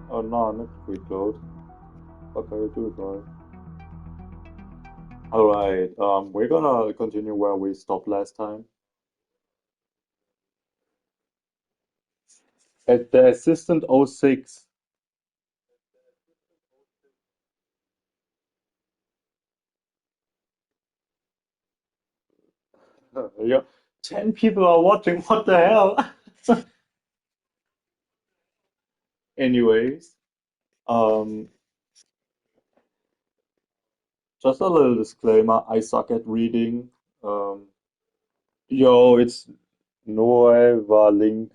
Oh no, not reload. What can I do, boy? Alright, we're gonna continue where we stopped last time. At the Assistant 06. Yeah, 10 people are watching, what the hell? Anyways, um, just a little disclaimer, I suck at reading. Um, yo, it's Nueva Link.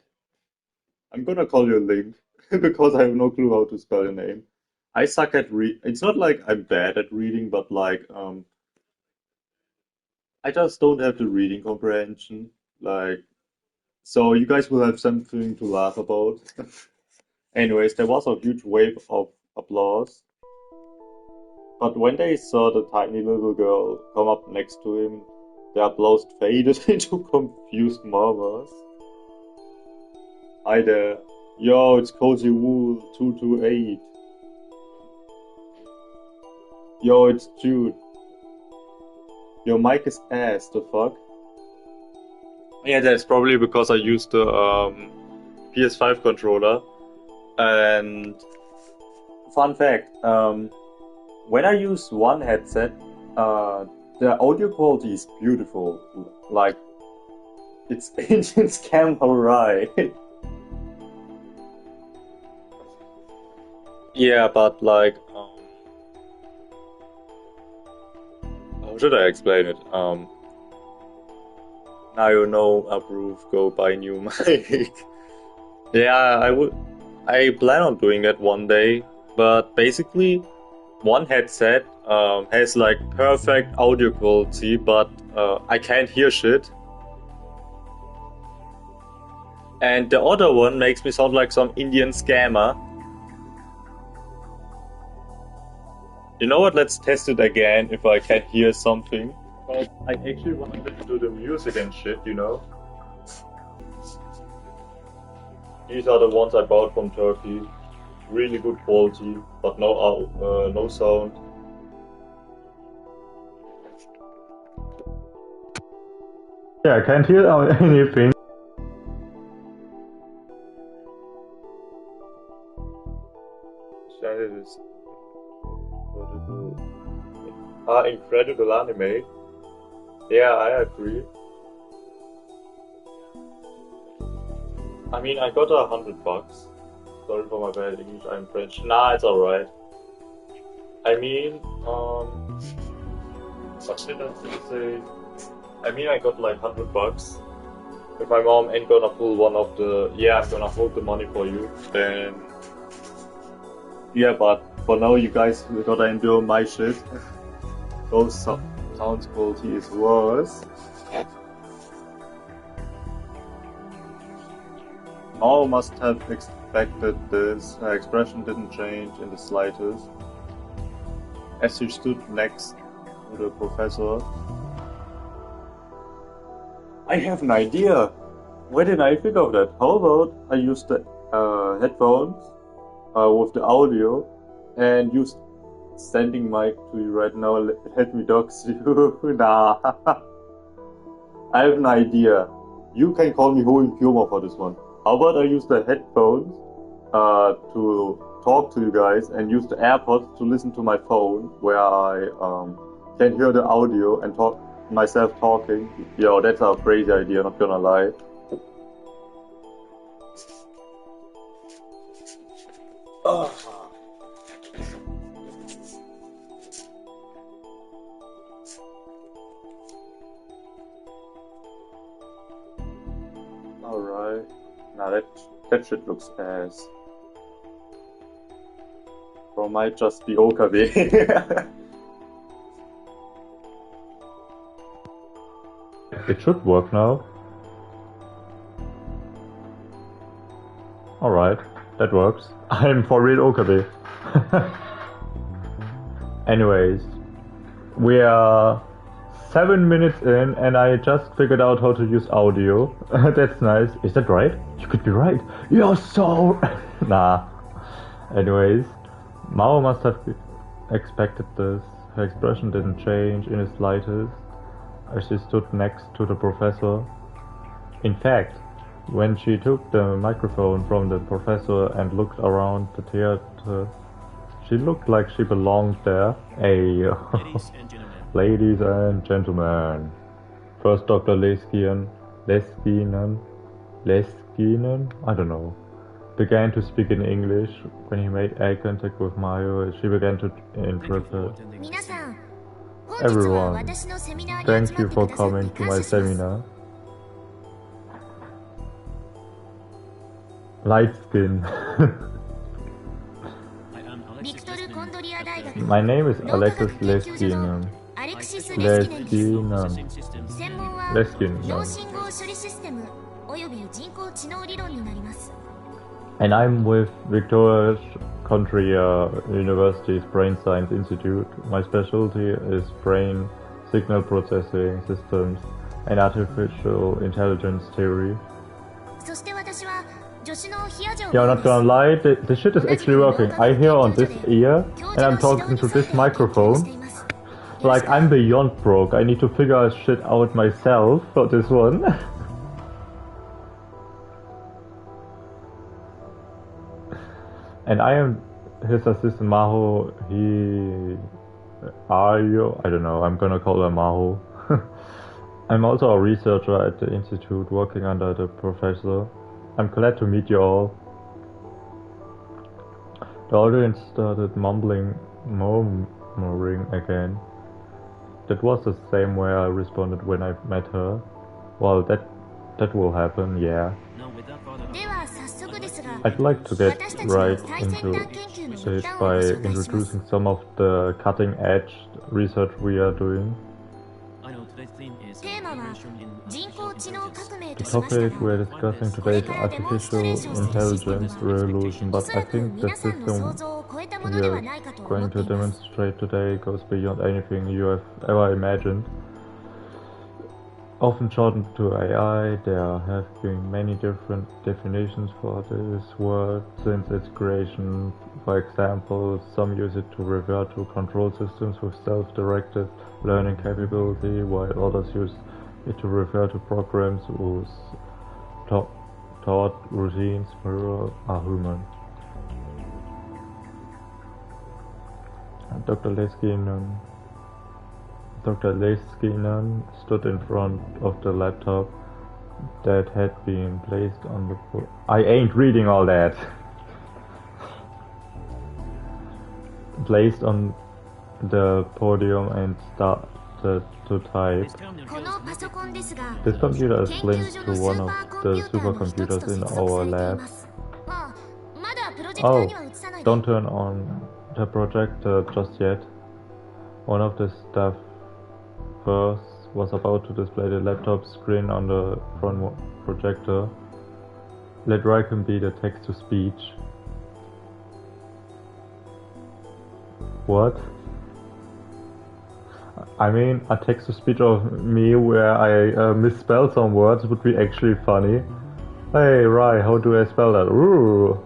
I'm gonna call you Link because I have no clue how to spell your name. I suck at It's not like I'm bad at reading, but like I just don't have the reading comprehension. Like, so you guys will have something to laugh about. Anyways, there was a huge wave of applause, but when they saw the tiny little girl come up next to him, the applause faded into confused murmurs. Hi there. Yo, it's Cozy Wool 228. Yo, it's Jude. Your mic is ass, the fuck? Yeah, that's probably because I used the PS5 controller. And fun fact, when I use one headset, the audio quality is beautiful. Like, it's Asian's camera, right? Yeah, but like, how should I explain it? Now you know, approve, go buy new mic. Yeah, I plan on doing that one day, but basically, one headset has like perfect audio quality, but I can't hear shit. And the other one makes me sound like some Indian scammer. You know what? Let's test it again if I can hear something. But I actually wanted to do the music and shit, you know? These are the ones I bought from Turkey. Really good quality, but no sound. Yeah, I can't hear anything. Steins. Incredible anime. Yeah, I agree. I mean, I got $100. Sorry for my bad English, I'm French. Nah, it's alright. I mean, what did I say? I mean, I got like $100. If my mom ain't gonna pull one of the, yeah, I'm gonna hold the money for you, then, yeah, but for now, you guys gotta endure my shit. Those sounds quality is worse. Mao must have expected this. Her expression didn't change in the slightest. As she stood next to the professor. I have an idea! Why didn't I think of that? How about I use the headphones with the audio and use standing mic to you right now. Let me dox you. Nah. I have an idea. You can call me Ho Humor for this one. How about I use the headphones to talk to you guys and use the AirPods to listen to my phone where I can hear the audio and talk myself talking. Yo, that's a crazy idea, not gonna lie. Alright. Now that shit looks ass. Or might just be OKW. It should work now. Alright, that works. I'm for real OKB. Anyways, we are 7 minutes in and I just figured out how to use audio. That's nice. Is that right? You could be right. You're so... Nah. Anyways, Mao must have expected this. Her expression didn't change in the slightest as she stood next to the professor. In fact, when she took the microphone from the professor and looked around the theater, she looked like she belonged there. Hey, ladies and gentlemen. First Dr. Leskinen, I don't know, began to speak in English. When he made eye contact with Mayo, she began to interpret. Everyone, thank you for coming to my seminar. Light skin. My name is Alexis Leskinen. And I'm with Victoria Contria University's Brain Science Institute. My specialty is brain signal processing systems and artificial intelligence theory. Yeah, I'm not gonna lie, the shit is actually working. I hear on this ear and I'm talking to this microphone. Like, I'm beyond broke. I need to figure shit out myself for this one. And I am his assistant Maho. I don't know, I'm gonna call her Maho. I'm also a researcher at the institute working under the professor. I'm glad to meet you all. The audience started murmuring again. That was the same way I responded when I met her. Well, that will happen, yeah. I'd like to get right into it by introducing some of the cutting-edge research we are doing. The topic we're discussing today is artificial intelligence revolution, but I think the system we are going to demonstrate today goes beyond anything you have ever imagined. Often shortened to AI, there have been many different definitions for this word since its creation. For example, some use it to refer to control systems with self-directed learning capability, while others use it to refer to programs whose thought routines mirror a human. Dr. Leskinen stood in front of the laptop that had been placed on the I ain't reading all that. Placed on the podium and started to type. This computer is linked to one of the supercomputers in our lab. Oh, don't turn on the projector just yet. One of the staff first was about to display the laptop screen on the front projector. Let Ricon be the text-to-speech. What? I mean, a text-to-speech of me where I misspell some words would be actually funny. Hey, Rai, how do I spell that? Ooh.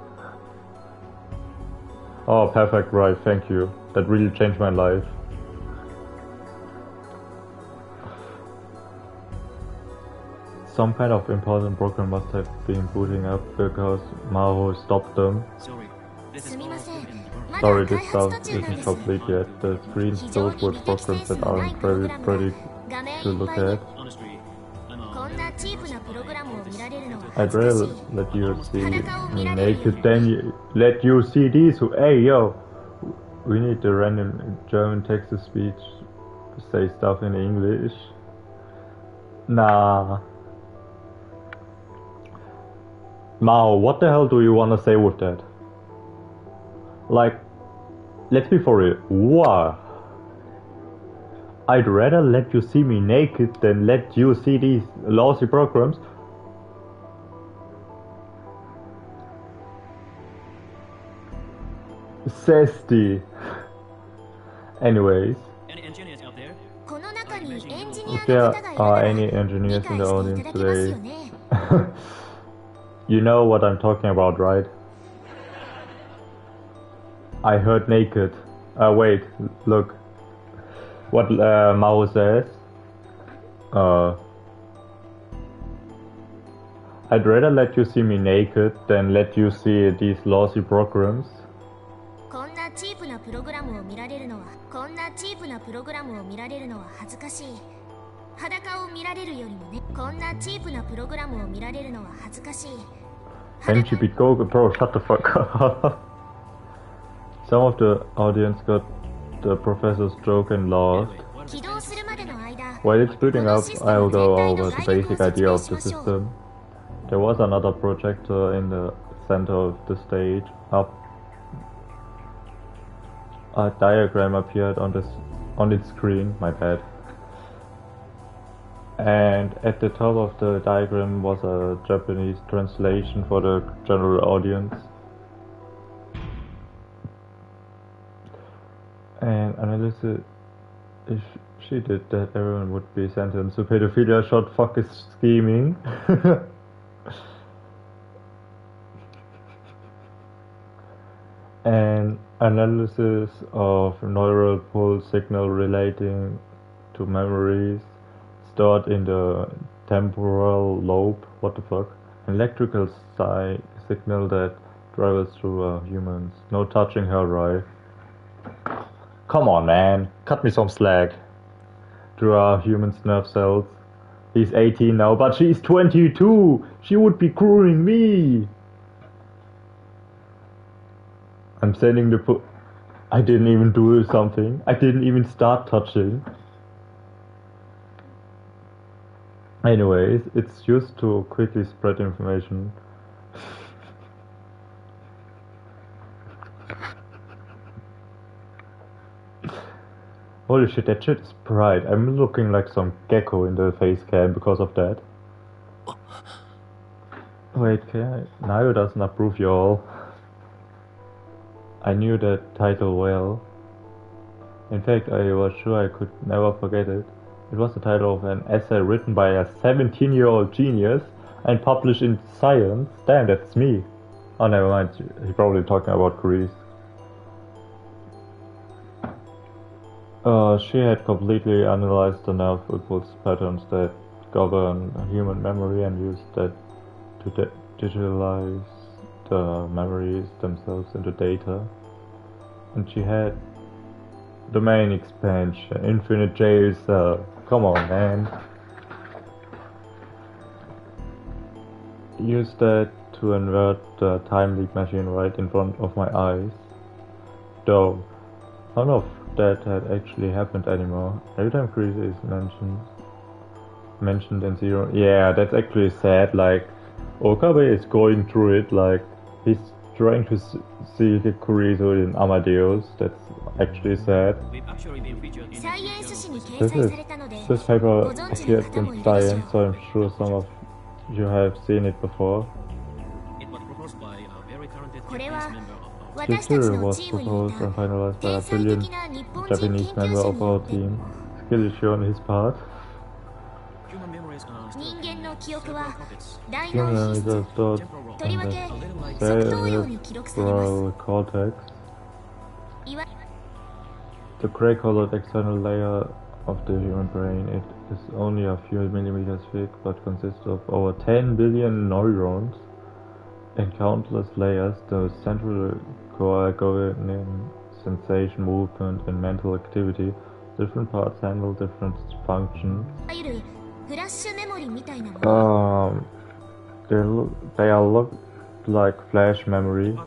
Oh, perfect, Rai, thank you. That really changed my life. Some kind of important program must have been booting up because Maho stopped them. Sorry, this stuff isn't complete yet. The screen's filled with programs that aren't very pretty to look at. I'd rather let you see me naked than let you see these. Hey, yo! We need the random German text-to-speech to say stuff in English. Nah. Mao, what the hell do you want to say with that? Like, let's be for real. What? I'd rather let you see me naked than let you see these lousy programs. Zesty. Anyways. Any engineers out there? If there are any engineers in the audience today, you know what I'm talking about, right? I heard naked. Wait, look. What Mao says. I'd rather let you see me naked than let you see these lousy programs. こんなチープなプログラムを見られるのは恥ずかしい。裸を見られるよりもね。こんなチープなプログラムを見られるのは恥ずかしい。Can she be go, bro? Shut the fuck up. Some of the audience got the professor's joke and laughed. While it's building up, I'll go over the basic idea of the system. There was another projector in the center of the stage. A diagram appeared on its screen, my bad. And at the top of the diagram was a Japanese translation for the general audience. And analysis, if she did that, everyone would be sentenced to pedophilia. Short fuck is scheming. An analysis of neural pulse signal relating to memories stored in the temporal lobe. What the fuck? An electrical signal that travels through humans. No touching her, right? Come on, man. Cut me some slack. Through our human's nerve cells. He's 18 now, but she's 22. She would be screwing me. I'm sending the I didn't even do something. I didn't even start touching. Anyways, it's used to quickly spread information. Holy shit, that shit is bright. I'm looking like some gecko in the face cam because of that. Wait, Nayo doesn't approve y'all. I knew that title well. In fact, I was sure I could never forget it. It was the title of an essay written by a 17-year-old genius and published in Science. Damn, that's me. Oh, never mind. He's probably talking about Greece. She had completely analyzed the nerve impulse patterns that govern human memory and used that to digitalize the memories themselves into data. And she had domain expansion, infinite jail cell. Come on, man. Use that to invert the time leak machine right in front of my eyes. Though none of that had actually happened anymore. Every time Greece is mentioned in Zero. Yeah, that's actually sad. Like, Okabe is going through it, like, he's trying to see the Kurisu in Amadeus. That's actually sad. This paper appeared in Science, so I'm sure some of you have seen it before. This theory was proposed and finalized by a brilliant Japanese member of our team. Skill is shown his part. Human memories are stored in the cerebral cortex. The grey-colored external layer of the human brain. It is only a few millimeters thick, but consists of over 10 billion neurons in countless layers. The central core governing sensation, movement, and mental activity. Different parts handle different functions. They all look like flash memory.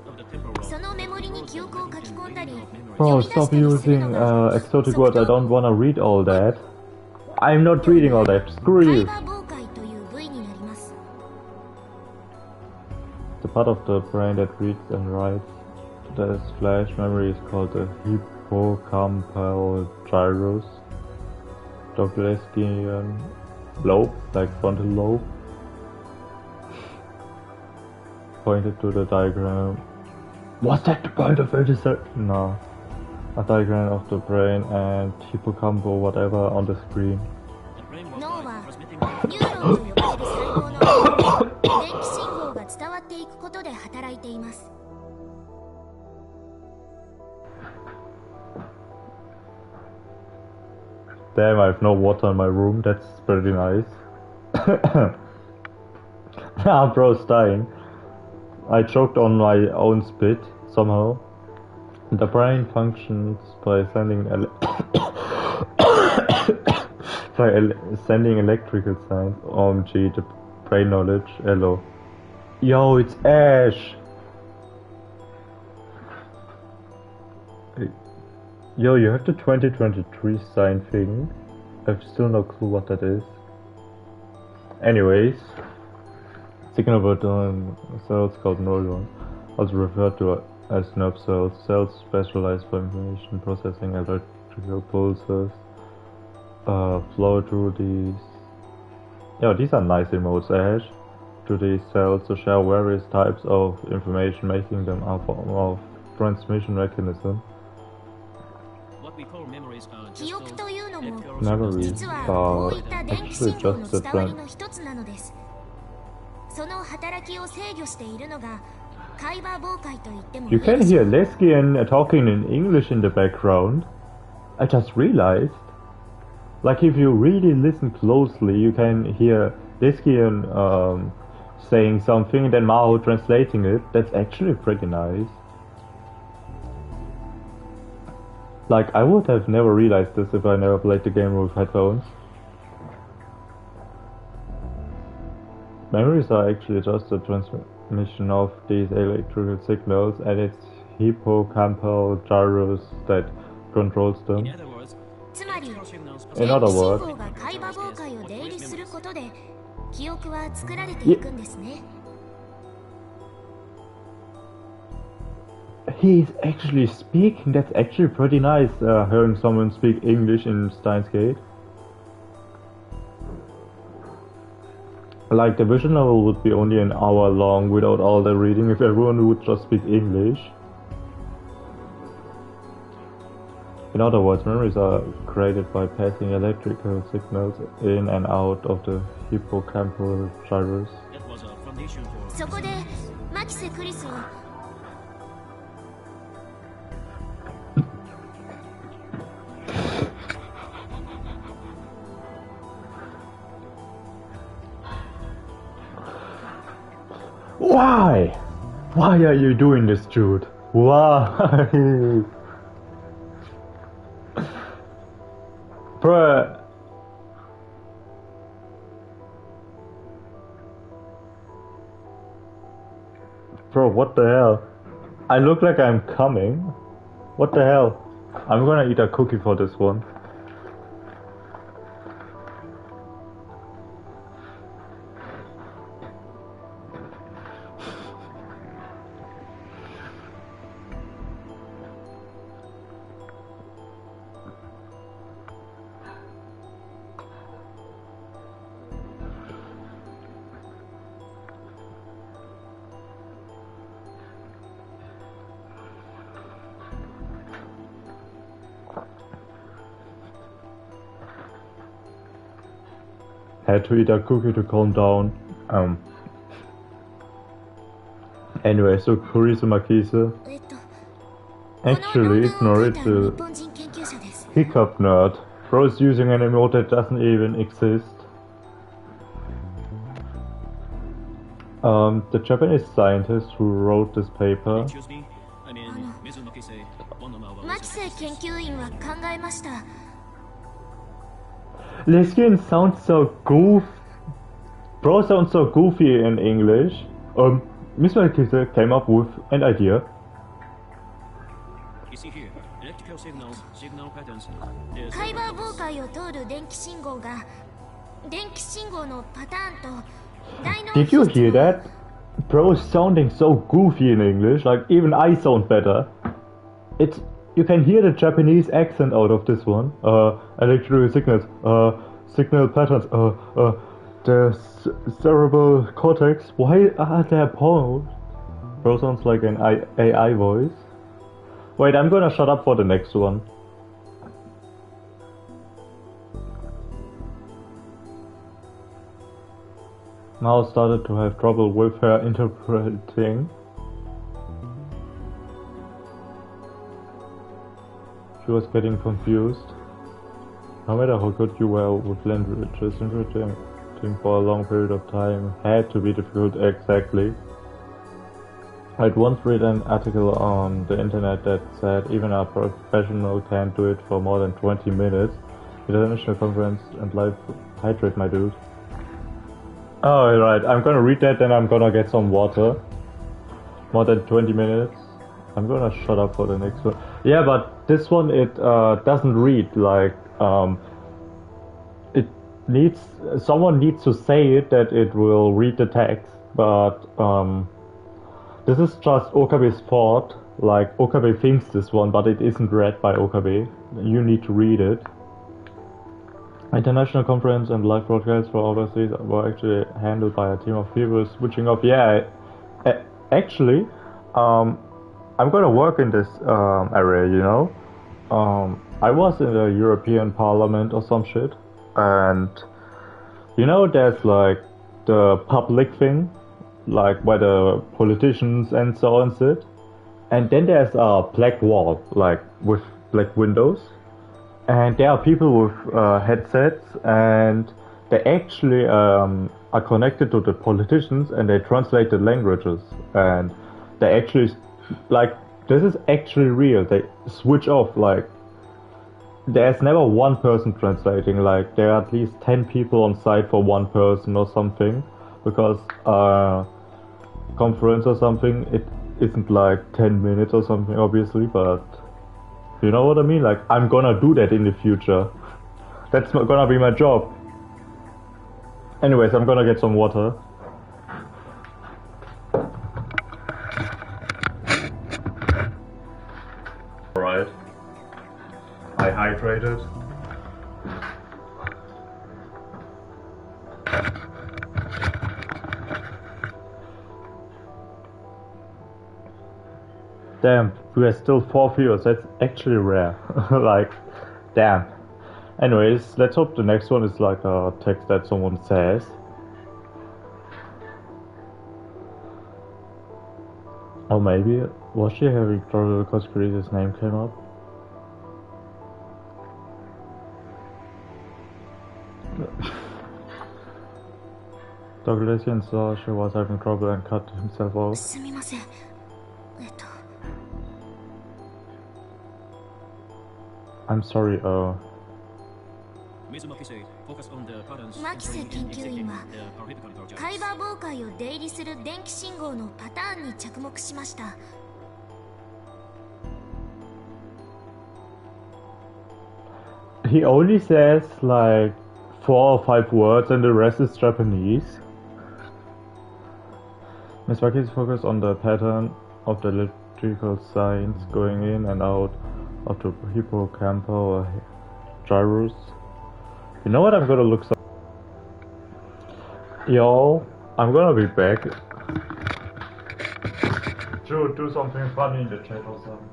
Bro, stop using exotic words. I don't wanna read all that. I'm not reading all that. Screw you. The part of the brain that reads and writes this flash memory is called the hippocampal gyrus. Douglassian lobe, like frontal lobe. Pointed to the diagram. Was that the point of it? No. a diagram of the brain and hippocampal whatever on the screen. 脳はニューロンと呼ばれる細胞の間に電気信号が伝わっていくことで働いています。 Damn, I have no water in my room. That's pretty nice. Ah, bro's dying. I choked on my own spit somehow. The brain functions by sending electrical signs. OMG, the brain knowledge. Hello. Yo, it's Ash. Yo, you have the 2023 sign thing. I have still no clue what that is. Anyways, signal button cells called neurons, also referred to as nerve cells. Cells specialized for information processing. Electrical pulses flow through these. Yeah, these are nice emotes, Ash. To these cells to share various types of information, making them a form of transmission mechanism. 記憶というのも Memories 実はこうい are った電気信 actually 号の just 伝 the わりの一つなのです。その働きを制御しているのが海馬傍回といってもいい You で can しょ hear う。 Leskian talking in English in the background. I just realized. Like if you really listen closely, you can hear Leskian saying something and then Mao translating it. That's actually pretty nice. Like I would have never realized this if I never played the game with headphones. Memories are actually just a transmission of these electrical signals, and it's hippocampal gyrus that controls them. つまり In 電気 other 信 words, 号が海馬傍回を出入りすることで記憶は作られていくんですね。 he's actually speaking. That's actually pretty nice, hearing someone speak English in Steins Gate. Like the visual novel would be only an hour long without all the reading if everyone would just speak English. In other words, memories are created by passing electrical signals in and out of the hippocampal gyrus. そこでマキセ・クリスは Why? Why are you doing this, Jude? Why? Bruh. Bro, what the hell? I look like I'm coming? What the hell? I'm gonna eat a cookie for this one. Had to eat a cookie to calm down. Anyway, so Kurisa Makise. えっと Actually, この論文を書い ignore た it. 日 The 本人研究者です。 hiccup nerd. Bro's using an emote that doesn't even exist. The Japanese scientist who wrote this paper. マキセ研究員は考えました。 Leskian sounds so goof. Bro sounds so goofy in English. Miss Makise came up with an idea. You see here, electrical signals, signal patterns. 海馬傍回を通る電気信号が電気信号のパターンと大脳 Did you 皮質 hear の that? Bro's sounding so goofy in English, like even I sound better. It's you can hear the Japanese accent out of this one. Electrical signals, signal patterns, the cerebral cortex. Why are there pause? Bro sounds like an AI voice. Wait, I'm gonna shut up for the next one. Mao started to have trouble with her interpreting. She was getting confused. No matter how good you were with languages, interpreting for a long period of time had to be difficult. Exactly. I'd once read an article on the internet that said even a professional can't do it for more than 20 minutes. International conference and life, hydrate my dude. Oh, right, I'm gonna read that, then I'm gonna get some water. More than 20 minutes. I'm gonna shut up for the next one. Yeah, but this one, it doesn't read, like, it needs, someone needs to say it that it will read the text, but, this is just Okabe's fault. Like, Okabe thinks this one, but it isn't read by Okabe. You need to read it. International conference and live broadcasts for overseas were actually handled by a team of people switching off. Yeah, actually, I'm gonna work in this area, you know? I was in the European Parliament or some shit, and you know, there's like the public thing, like where the politicians and so on sit, and then there's a black wall, like with black windows, and there are people with headsets, and they actually are connected to the politicians, and they translate the languages, and they actually, like, this is actually real. They switch off, like, there's never one person translating, like, there are at least 10 people on site for one person or something, because conference or something, it isn't like 10 minutes or something, obviously, but you know what I mean? Like, I'm gonna do that in the future. That's gonna be my job. Anyways, I'm gonna get some water. Alright. I hydrated. Damn, we are still 4 viewers. That's actually rare. Like, damn. Anyways, let's hope the next one is like a text that someone says. Or maybe, was she having trouble because Chris's name came up? Dr. Lesian saw she was having trouble and cut himself off. すみません。I'm sorry, マキセ研究員はカイバー妨害を出入りする電気信号のパターンに着目しました。he only says like 4 or 5 words and the rest is Japanese. Ms. Waki is focused on the pattern of the electrical signs going in and out of the hippocampal or gyrus. You know what? I'm gonna look some. Yo, I'm gonna be back. Joot, do something funny in the chat or something.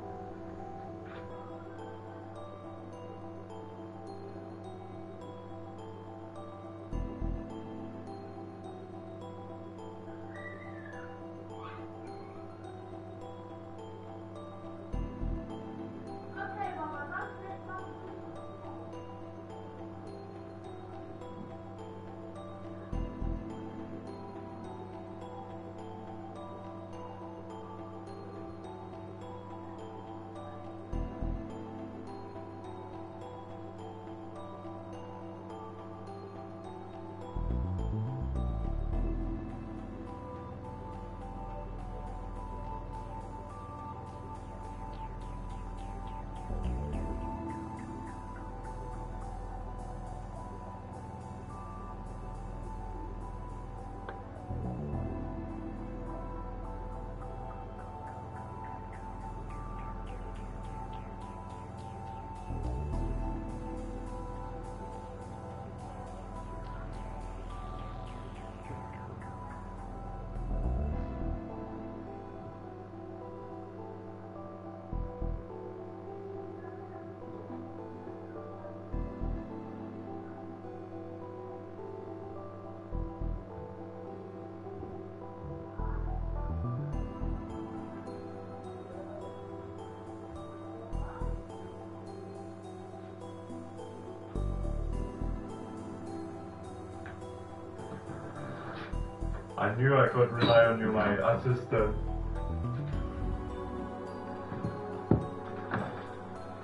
I knew I could rely on you, my assistant.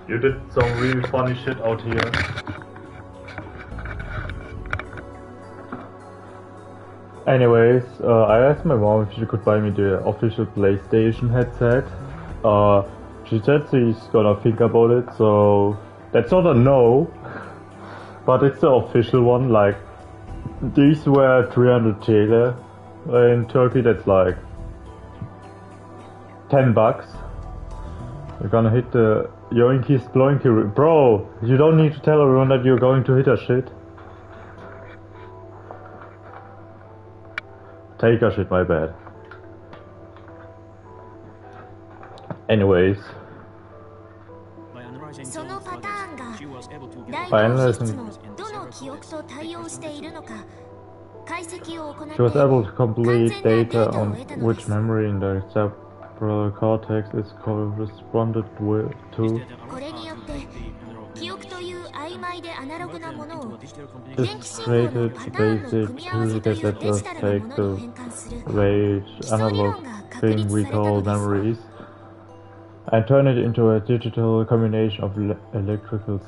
You did some really funny shit out here. Anyways, I asked my mom if she could buy me the official PlayStation headset. She said she's gonna think about it, so that's not a no, but it's the official one. Like, these were 300 TL. In Turkey, that's like 10 bucks. You're gonna hit the yoinky sploinky. Bro, you don't need to tell everyone that you're going to hit a shit. Take a shit, my bad. Anyways. そのパターンがBy 大脳 analyzing 皮質のどの記憶と対応しているのか解析を行って she was able to 完 complete 全なデー data タを on 得たので which す。 memory in the cerebral cortex is corresponded to. これによって記憶という曖昧でアナログなものを This 電気信号の created パターンの basic 組み合わせと tool いう that デ lets ジ us タルなも take のに the 変換する vague 基礎理 analog 論が確 thing 立 we された call のです。 memories and turn it into a digital combination of electrical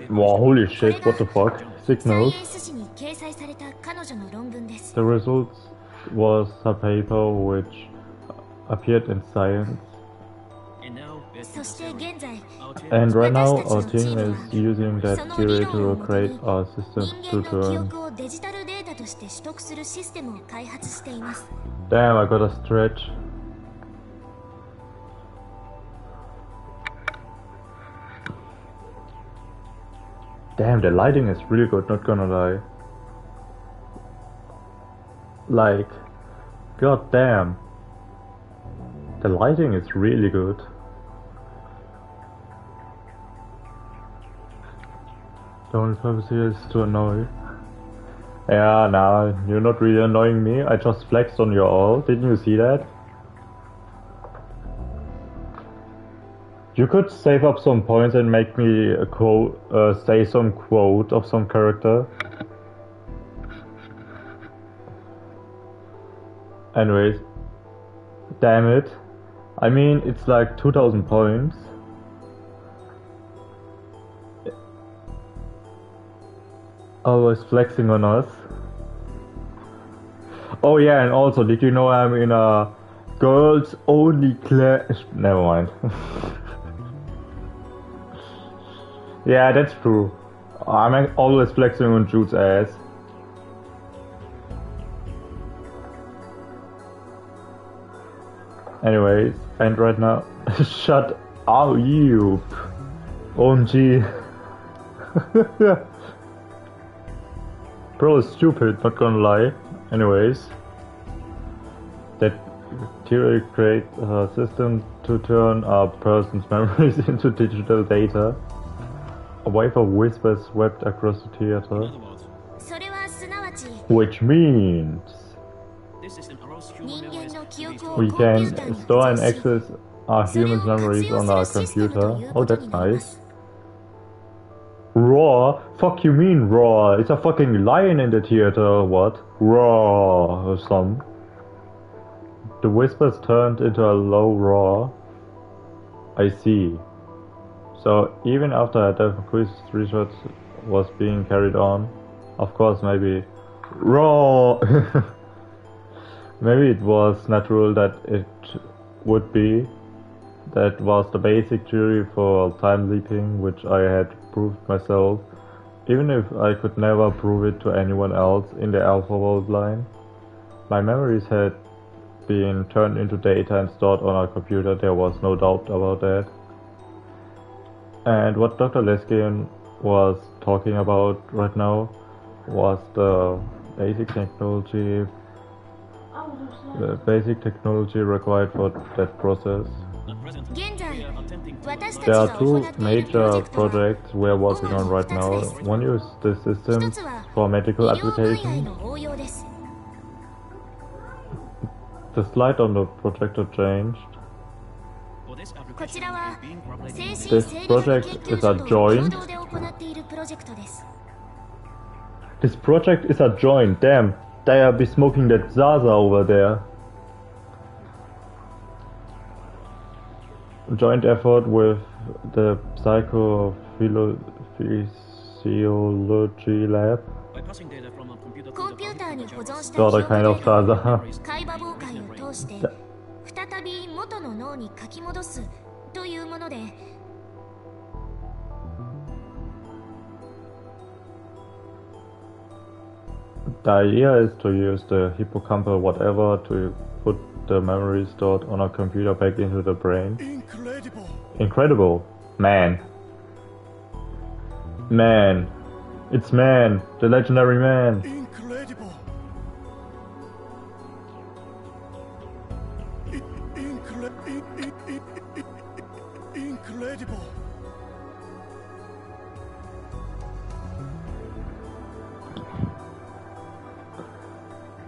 wow, holy shit, what the fuck? サイ Signals. エンス誌に掲載された彼女の論文です。 The results was a paper which appeared in Science. そして現在 And right now our 私たち team の is チーム using は that その理 theory 論を to もとに create our system 人 to 間の記 turn. 憶をデジタルデータとして取得するシステムを開発しています。 Damn, I got a stretch. Damn, the lighting is really good, not gonna lie. Like, god damn. The lighting is really good. The only purpose here is to annoy. Yeah, nah, you're not really annoying me. I just flexed on your all. Didn't you see that? You could save up some points and make me a quote, say some quote of some character. Anyways, damn it. I mean, it's like 2000 points. Always flexing on us. Oh yeah, and also, did you know I'm in a girls only class? Never mind. Yeah, that's true. I'm always flexing on Jude's ass. Anyways, and right now, shut up, you. OMG. Bro is stupid, not gonna lie. Anyways, that theory creates a system to turn a person's memories into digital data. A wave of whispers swept across the theater. それはすなわち Which means 人間の記憶を we コンピュ can ーターに store and 保存し access our それを humans' 活 memories 用 on す our るシステムと computer. いう Oh, こと that's になりま nice. す。 Raw? Fuck you mean raw? It's a fucking lion in the theater or what? Raw or some. The whispers turned into a low roar. I see. So even after death research was being carried on, of course maybe raw. Maybe it was natural that it would be. That was the basic theory for time leaping, which I had proved myself, even if I could never prove it to anyone else in the AlphaWorld line. My memories had been turned into data and stored on our computer, there was no doubt about that. And what Dr. Leskian was talking about right now was the basic technology required for that process. 現在、私たち There が are 行 two っているプロ major ジェクトは projects we're working on right now. One uses the 一 system つは for 医 medical 療分野へ applications. の応用です。 The slide on the projector changed. こちらは精神 This 生理学 project 研 is 究所 a と joint. 共同で行っているプロジェクトです。 This project is a joint. Damn, they be smoking that Zaza over there. Joint effort with the psychophysiology lab. By passing data from a computer to コン the ピューターに保存した Got 記 a 憶 kind デ of ータを Zaza. 海馬妨害を通して再び元の脳に書き戻すというもので The idea is to use the hippocampal whatever to put the memory stored on a computer back into the brain. Incredible. Incredible. Man. Man. It's Man. The legendary man. Incredible. Incredible.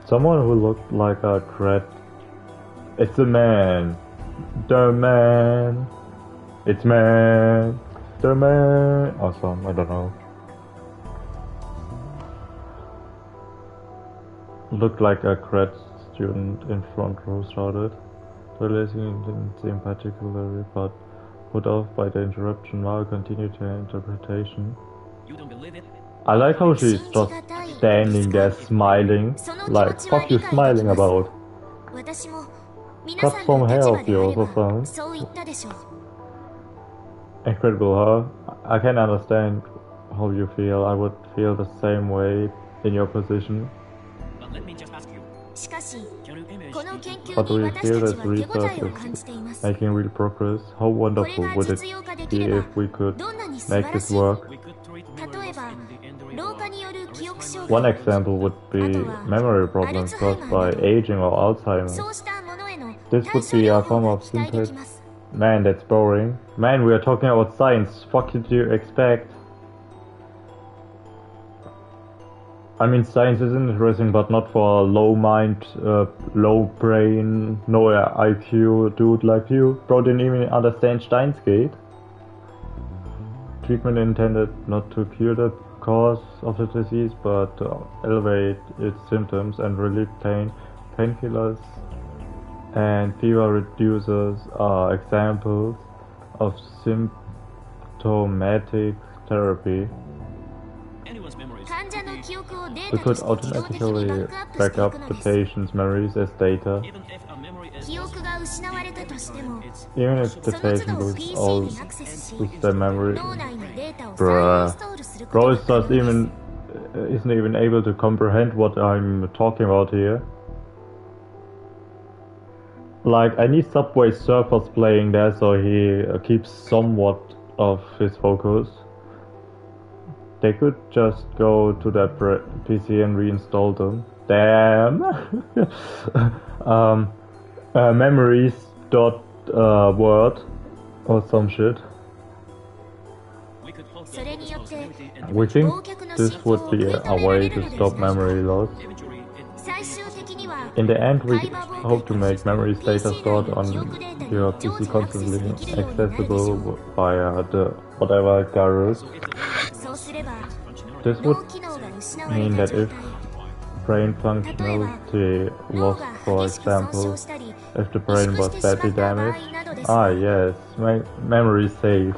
Someone who looked like a threat. It's the man. The man. It's Man. The man. Awesome. I don't know. Looked like a grad student in front row started. Listening didn't seem particularly, but put off by the interruption. Mao continued her interpretation. You don't believe it? I like how she's just standing there smiling. Like, fuck you smiling about? 私も Cut some hair off yours or something. そう言ったでしょう Incredible, huh? I can understand how you feel. I would feel the same way in your position. But let me just ask you. しかし Can you image この研 But 究 do に you 私 feel たち that は手応 research えを感じていま is す making real progress? How これ wonderful が would it 実用化で be きれば if we could どんなに素 make 晴ら this しい work? we could treat 例え memories ば in the end 老化による記憶障 One 害 example would be memory problems caused by aging or Alzheimer's. そうしたものへの This 対 would 処 be a 療 form 法が of 期待で synthesis. きます Man, that's boring. Man, we are talking about science. What did you expect? I mean, science is interesting, but not for a low mind, low brain, no IQ dude like you. Bro didn't even understand Steins gate. Treatment intended not to cure the cause of the disease, but to elevate its symptoms and relieve pain. Painkillers and fever reducers are examples of symptomatic therapy. anyone's memories. 患者の記憶をデー We タと could して自動的に automatically バックアップし back てい up くの the です patient's memories as data. Even if a memory is 記憶が失われたとしても it's Even if the その都 patient 度 loses PC all にアクセスし lose their memory. 脳内のデータを Bruh. 再インストールすること Bro が is 可能 just です even isn't even able to comprehend what I'm talking about here. Like, I need Subway Surfers playing there so he keeps somewhat of his focus. They could just go to that PC and reinstall them. Damn. Memories dot word or some shit. we could hope それによって and We think 忘却の this 進行 would を be 食い a 止めら way れる to ので stop すが memory loss. eventually it 最終的には In the end, we 海馬妨 hope to 害 make memory data PC stored 内の on 記憶データに your 常 PC 時アクセス constantly できるようになるでしょ accessible う via the whatever garage. so if the brain そうすれば This 脳 would 機能が失われ mean た that 状 if 態 brain 例えば functionality 脳 lost, が for 激しく損 example, 傷したり if the 萎 brain 縮 was してしまっ badly た場合 damaged. などです Ah, が yes, memory safe.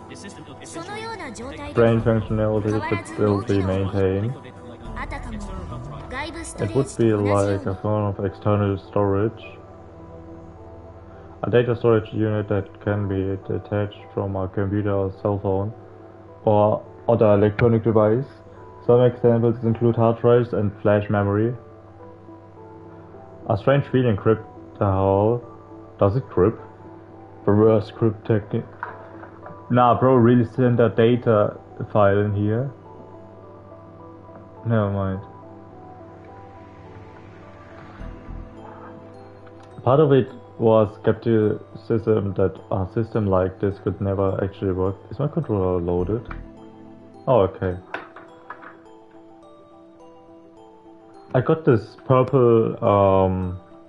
the system of そのような状態で Brain も functionality would still be maintained. あたかも外部スト It レー would ジと be 同じよう like に a form of external storage. A data storage unit that can be detached from a computer or cell phone or other electronic device. Some examples include hard drives and flash memory. A strange feeling gripped the whole. Does it grip? Reverse grip technique. Nah, bro, really send a data file in here. Never mind. Part of it was skepticism that a system like this could never actually work. Is my controller loaded? Oh, okay. I got this purple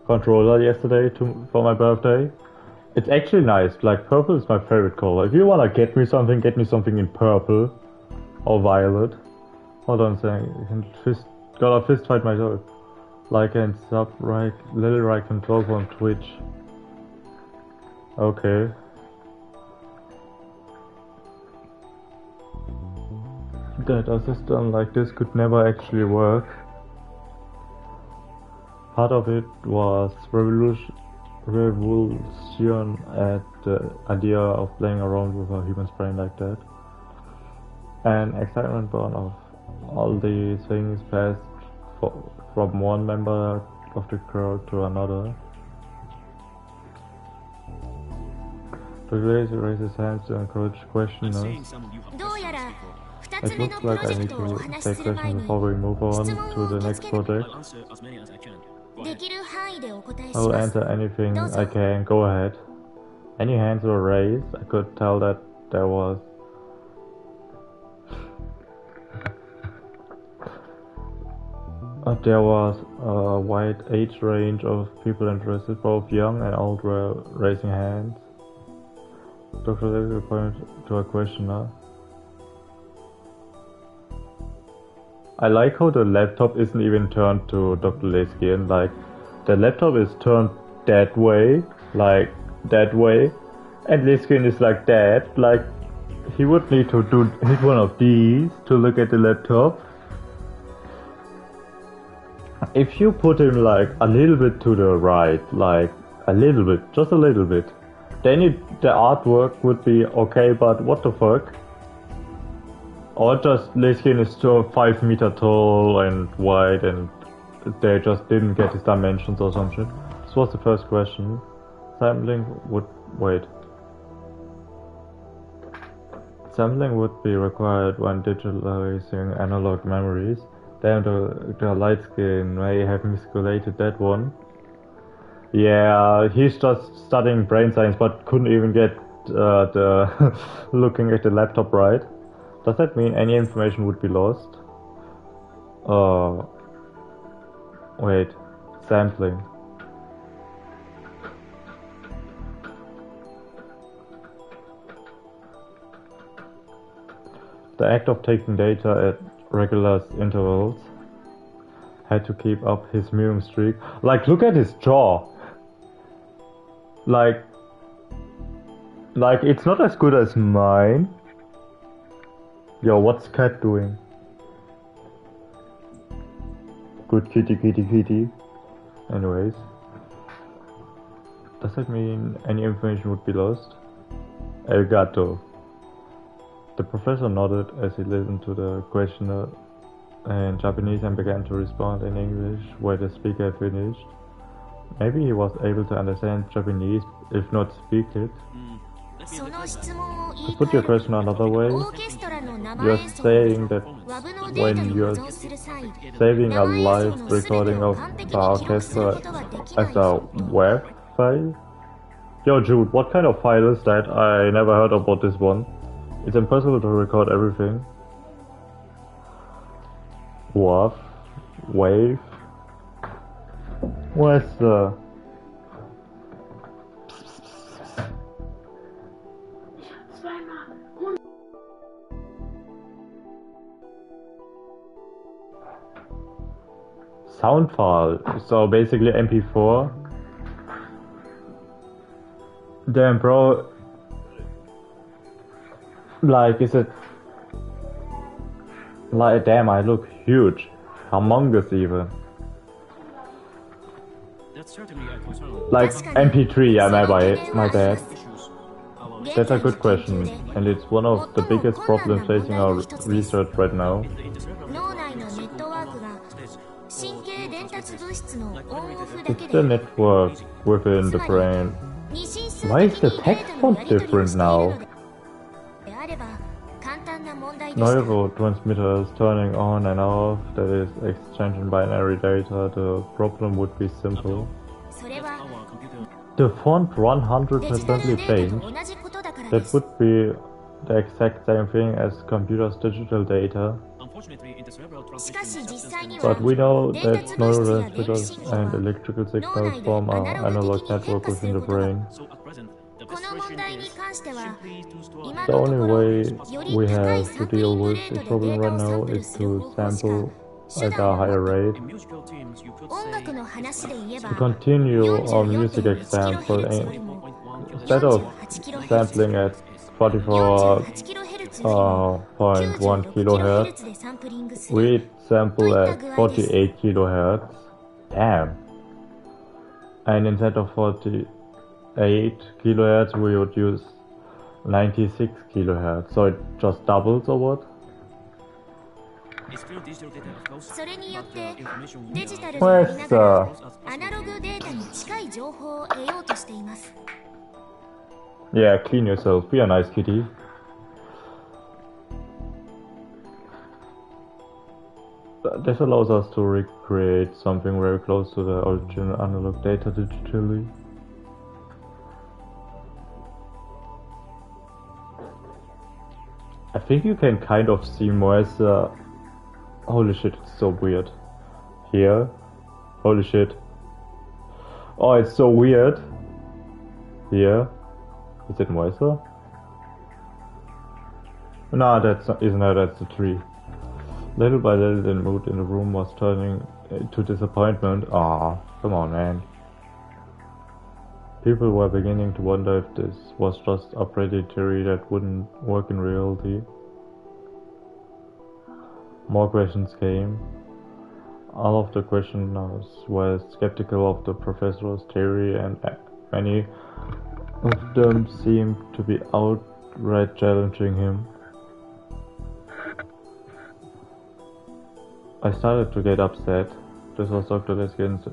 controller yesterday for my birthday. It's actually nice. Like, purple is my favorite color. If you wanna get me something in purple or violet. Hold on a second. You can twist got a fist fight myself. Like and sub right little right control from Twitch. Okay. That a system like this could never actually work. Part of it was revolution at the idea of playing around with a human's brain like that. And excitement born of all these things passed from one member of the crowd to another. The laser raises his hands to encourage questioners. It looks like I need to take questions before we move on to the next project. I will answer anything I can. Go ahead. Any hands were raised. I could tell that there was a wide age range of people interested. Both young and old were raising hands. Dr. Davis pointed to a questioner. I like how the laptop isn't even turned to Dr. Leskian. Like, the laptop is turned that way, and Leskian is like that. Like, he would need to hit one of these to look at the laptop. If you put him like a little bit to the right, like a little bit, just a little bit, then the artwork would be okay, but what the fuck? Or just Leskian is still 5 meters tall and wide and they just didn't get his dimensions or something. This was the first question. Sampling would be required when digitalizing analog memories. Damn, the light skin may have miscalculated that one. Yeah, he's just studying brain science but couldn't even get the looking at the laptop right. Does that mean any information would be lost? Wait, sampling. The act of taking data at regular intervals had to keep up his meme streak. Like, look at his jaw. Like it's not as good as mine. Yo, what's cat doing? Good kitty, kitty, kitty. Anyways. Does that mean any information would be lost? El gato. The professor nodded as he listened to the questioner in Japanese and began to respond in English where the speaker finished. Maybe he was able to understand Japanese, if not speak it. To put your question another way, you're saying that when you're saving a live recording of the orchestra as a WAV file? Yo Jude, what kind of file is that? I never heard about this one. It's impossible to record everything. WAV? Wave? Where's the... sound file, so basically MP4. Damn bro, like is it like damn I look huge, humongous even. Like MP3, yeah, my bad. That's a good question, and it's one of the biggest problems facing our research right now. It's the network within the brain. Why is the text font different now? Neurotransmitters turning on and off, that is exchanging binary data. The problem would be simple. The font 100% changed. That would be the exact same thing as computer's digital data. But we know that neurotransmitters and electrical signals form an analog network within the brain. The only way we have to deal with this problem right now is to sample at a higher rate. In musical teams, you could 音 say 楽の話で言えば To continue our music example, 44.1kHz よりも instead of 48kHz sampling at 48kHz よりも 44.1 kilohertz, 96kHz でサンプリングする we sample at 48 kilohertz. Damn. And instead of 48 kilohertz, we would use 96 kilohertz. So it just doubles or what? it's still digital data, of course, それによっ but て the information デジタルでありなが Where's ら the... アナログデータに近い情報を得ようとしています Yeah, clean yourself. Be a nice kitty. This allows us to recreate something very close to the original analog data digitally. I think you can kind of see more as holy shit, it's so weird. Here. Holy shit. Oh, it's so weird. Here. Is it Moisa? No, that's not, isn't that, that's the tree. Little by little the mood in the room was turning to disappointment. Ah, come on man. People were beginning to wonder if this was just a pretty theory that wouldn't work in reality. More questions came. All of the questioners were skeptical of the professor's theory, and many of them seemed to be outright challenging him. I started to get upset. This was Dr. Leskin's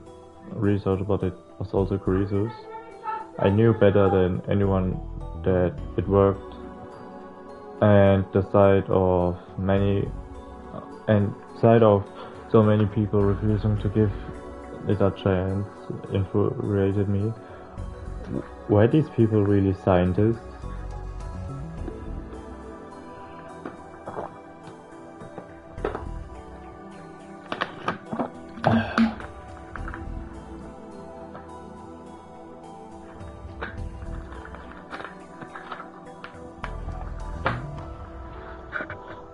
research, but it was also Carice's. I knew better than anyone that it worked, and the sight of so many people refusing to give it a chance infuriated me. Were these people really scientists?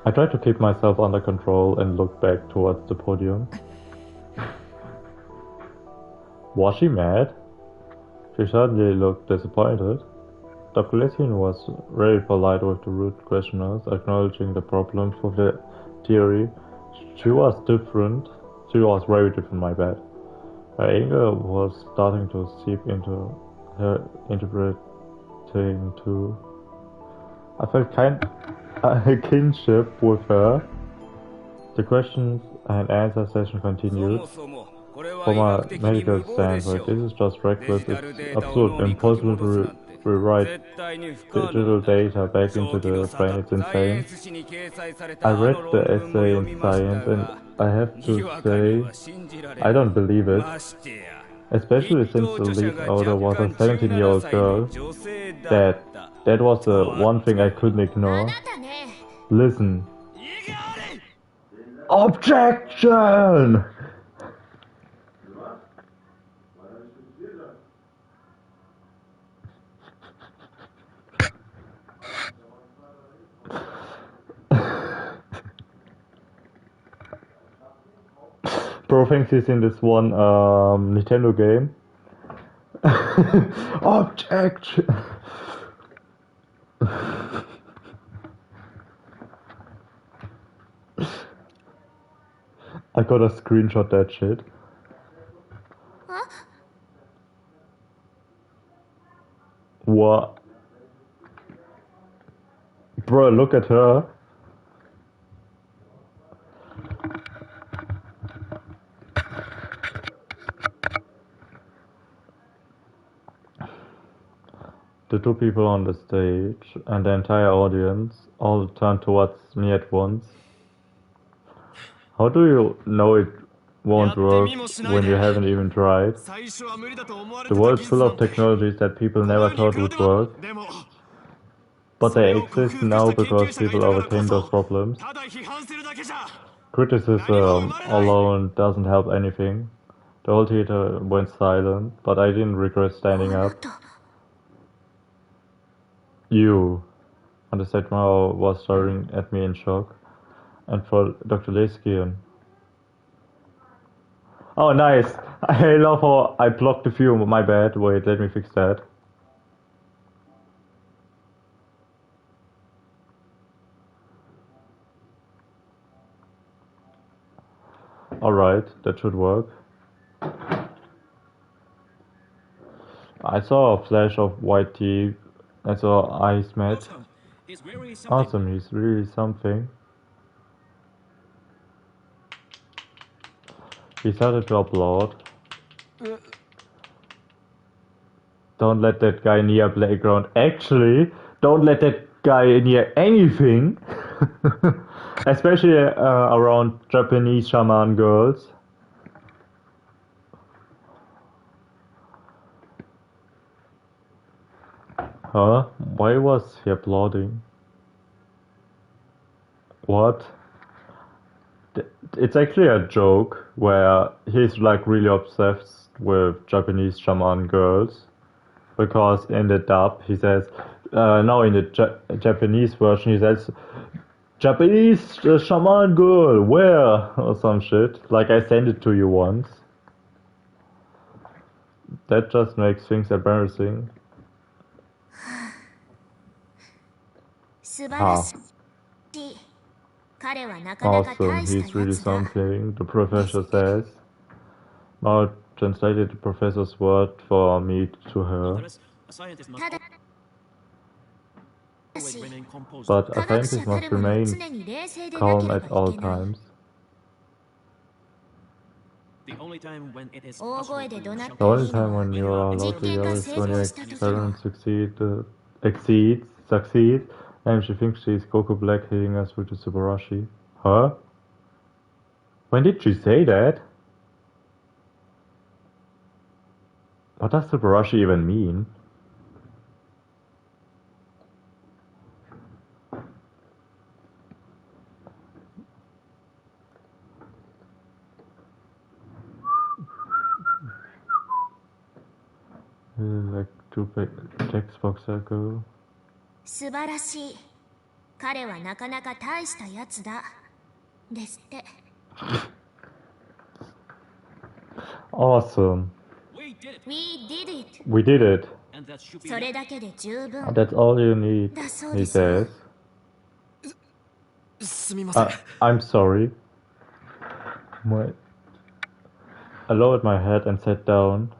I tried to keep myself under control and looked back towards the podium. Was she mad? She certainly looked disappointed. Dr. Leskin was very polite with the rude questioners, acknowledging the problems with the theory. She was different. She was very different, my bad. Her anger was starting to seep into her interpreting too. I felt a kinship with her. The questions and answer session continued. From a medical standpoint, this is just reckless. It's absolutely impossible to rewrite digital data back into the brain. It's insane. I read the essay in Science and I have to say, I don't believe it. Especially since the lead author was a 17-year-old girl. That was the one thing I couldn't ignore. Listen. Objection! Bro thinks he's in this one Nintendo game. Objection! I gotta screenshot that shit. Huh? What? Bro, look at her. The two people on the stage and the entire audience all turned towards me at once. How do you know it won't work when you haven't even tried? The world's full of technologies that people never thought would work. But they exist now because people overcame those problems. Criticism alone doesn't help anything. The whole theater went silent, but I didn't regret standing up. You, on the stage now, was staring at me in shock. And for Dr. Leskin, Oh, nice. I love how I blocked the view. My bad. Wait, let me fix that. Alright, that should work. I saw a flash of white teeth. I saw eyes met. Awesome. He's really something. Awesome, he's really something. He started to applaud. Don't let that guy near playground. Actually, don't let that guy near anything. Especially around Japanese shaman girls. Huh? Why was he applauding? What? It's actually a joke where he's like really obsessed with Japanese shaman girls. Because in the dub he says, no, in the Japanese version he says, Japanese shaman girl, where? Or some shit. Like I sent it to you once. That just makes things embarrassing. Awesome, he's really something, the professor says. Mao translated the professor's word for me to her. A scientist must always remain composed. But a scientist must remain calm at all times. The only time when it is The only time when you are allowed to yell is when your experiment succeeds, and she thinks she is Goku Black hitting us with the Subarashi. Huh? When did she say that? What does Subarashi even mean? Like two text box echo. 素晴らしい。彼はなかなか大したやつだ。ですって。Awesome. We did it. We did it. We did it. And that should be それだけで十分。 That's all you need, だそう he ですよ。 says. すみません。 I'm sorry. I lowered my head and sat down.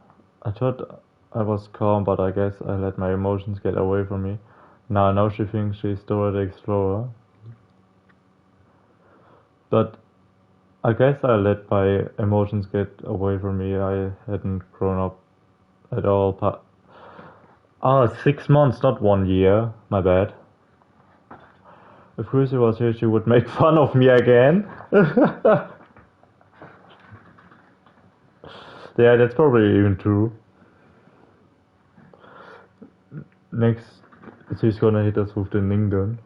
I thought I was calm, but I guess I let my emotions get away from me. Now she thinks she's Dora the Explorer. But I guess I let my emotions get away from me. I hadn't grown up at all. 6 months, not 1 year. My bad. If Chrissy was here, she would make fun of me again. Yeah, that's probably even true. Next, she's gonna hit us with the Ningen.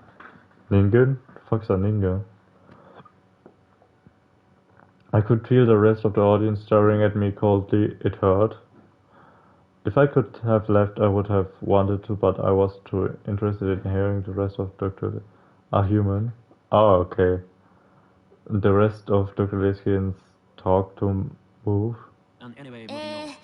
Ningen? Fuck's a Ningen? I could feel the rest of the audience staring at me coldly. It hurt. If I could have left, I would have wanted to, but I was too interested in hearing the rest of Dr. A human. Oh, okay. The rest of Dr. Leskin's talk to move. And anyway, え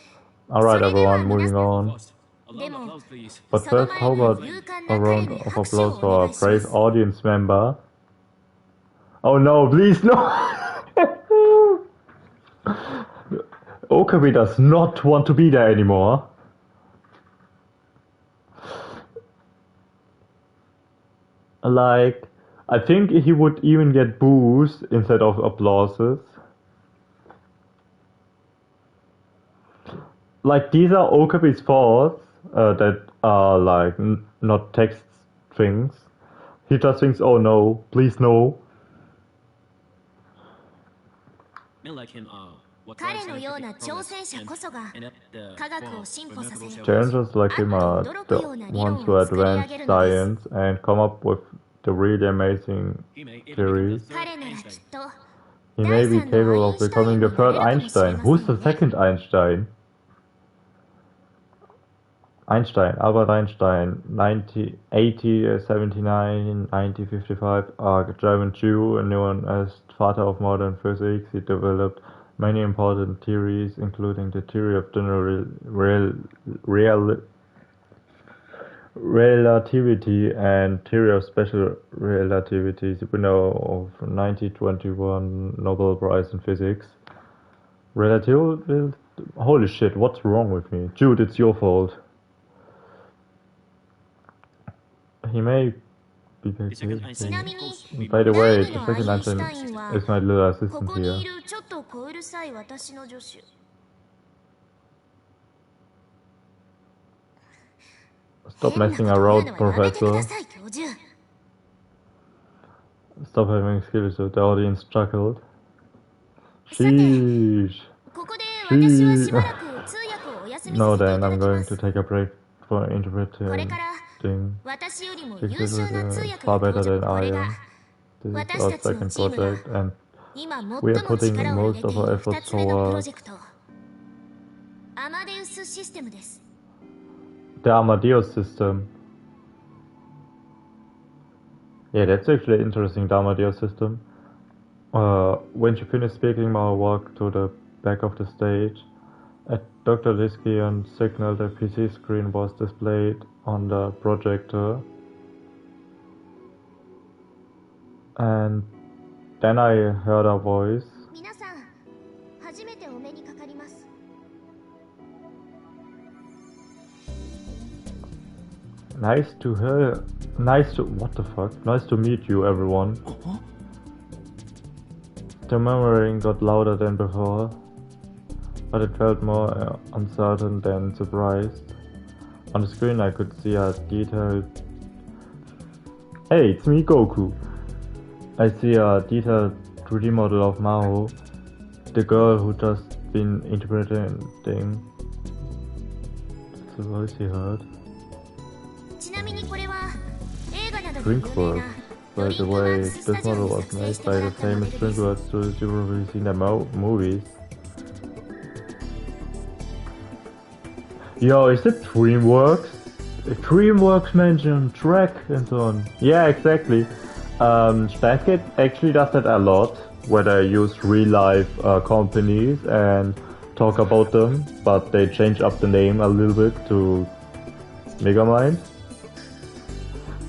Alright, それでは everyone, moving on. first, a round of でも applause, please. But その first, 前 how に about 勇敢 a な彼 round に of 拍手を applause お for 願 our いし brave ます。 audience member? Oh no, please no! Okabe does not want to be there anymore. Like, I think he would even get boos instead of applauses. Like, these are Okabe's thoughts that are like not text things. He just thinks, oh no, please no. Men like him are what 彼 drives のような scientific 挑 progress 戦者 and こそが end up the 科学を war 進歩させ remarkable Challengers like him are the ones who advance science and come up with the really amazing He may even become the theories. third 彼ならきっ Einstein. と He may be capable of becoming the third Einstein. Who's the second Einstein? Einstein, Albert Einstein, 1980, 79, 1955, a German Jew known as father of modern physics. He developed Many important theories, including the theory of general relativity and theory of special relativity, the winner of 1921 Nobel Prize in Physics. Holy shit, what's wrong with me? Jude, it's your fault. He may be back here. By the way, the second item is my little こ assistant こにい here. るちょっと小うるさい私の助手 Stop 変な messing こと言う around, のはやめてく Professor. ださい教授 Stop having skills, the audience chuckled. Sheesh. ここで私はしばらく通訳をお休みさ No, せてい then ただ I'm きま going す to take a break for これ interpreting. から私よりも Because 優 this 秀な通 is 訳 far が better 登 than 場こ I れが am. This is 私 our たちの second チームが project, and 今最も we are putting 力を入れ most てい of our る efforts 2つ目のプロ toward ジェクトアマデウスシステムです the Amadeus system. Yeah, that's actually interesting, the Amadeus system. When she finished speaking, Mao walked to the back of the stage. A Dr. Liskian signaled a PC screen was displayed on the projector. And then I heard a voice. 皆さん初めてお目にかかります Nice to what the fuck? Nice to meet you, everyone. The murmuring got louder than before, but it felt more uncertain than surprised. On the screen I could see a detailed... Hey, it's me, Goku! I see a detailed 3D model of Mao, the girl who just been interpreting. That's the voice he heard. ちなみにこれは映画などで有名 Drinkworks. な By the way, this model was made by the famous Drinkworks studios you probably seen in movies. Yo, is it DreamWorks? DreamWorks mentioned track and so on. Yeah, exactly. Steins actually does that a lot, where they use real-life companies and talk about them, but they change up the name a little bit to Megamind.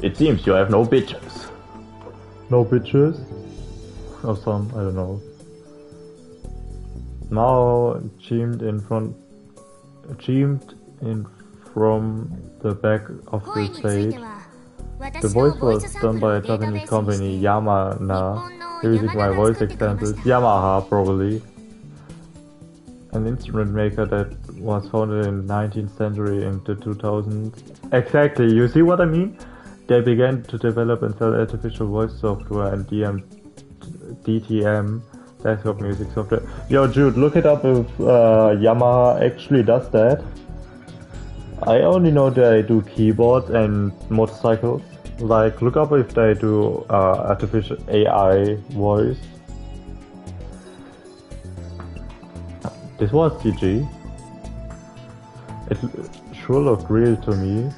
It seems you have no bitches. No bitches? Or some, I don't know. Mao chimed in from the back of 声 the につい stage. ては The 私の voice ボイ was スサン done プル by を a データベ Japanese ースに company, して Yamana, 日本の using my 山田が voice 作ってくれま examples, した Yamaha probably. An instrument maker that was founded in the 19th century into 2000s. Exactly, you see what I mean? They began to develop and sell artificial voice software and DTM, desktop music software. Yo Jude, look it up if Yamaha actually does that. I only know they do keyboards and motorcycles. Like, look up if they do artificial AI voice. This was CG. It sure looked real to me.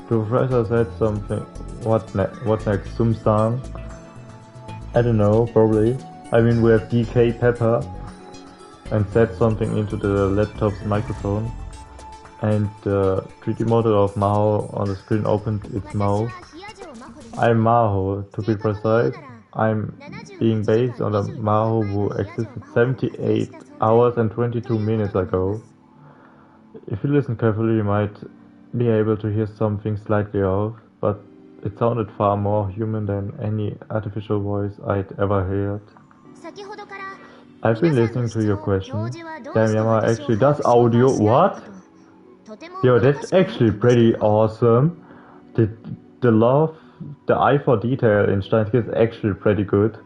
The professor said something. What next? Sumsang? I don't know, probably. I mean, we have DK Pepper. And said something into the laptop's microphone. And the 3D model of Maho on the screen opened its mouth. I'm Maho, to be precise. I'm being based on a Maho who existed 78 hours and 22 minutes ago. If you listen carefully, you might be able to hear something slightly off, but it sounded far more human than any artificial voice I'd ever heard. I've been listening to your question. Damn, Yamaha actually does audio. What? Yo, that's actually pretty awesome. The eye for detail in Steins is actually pretty good.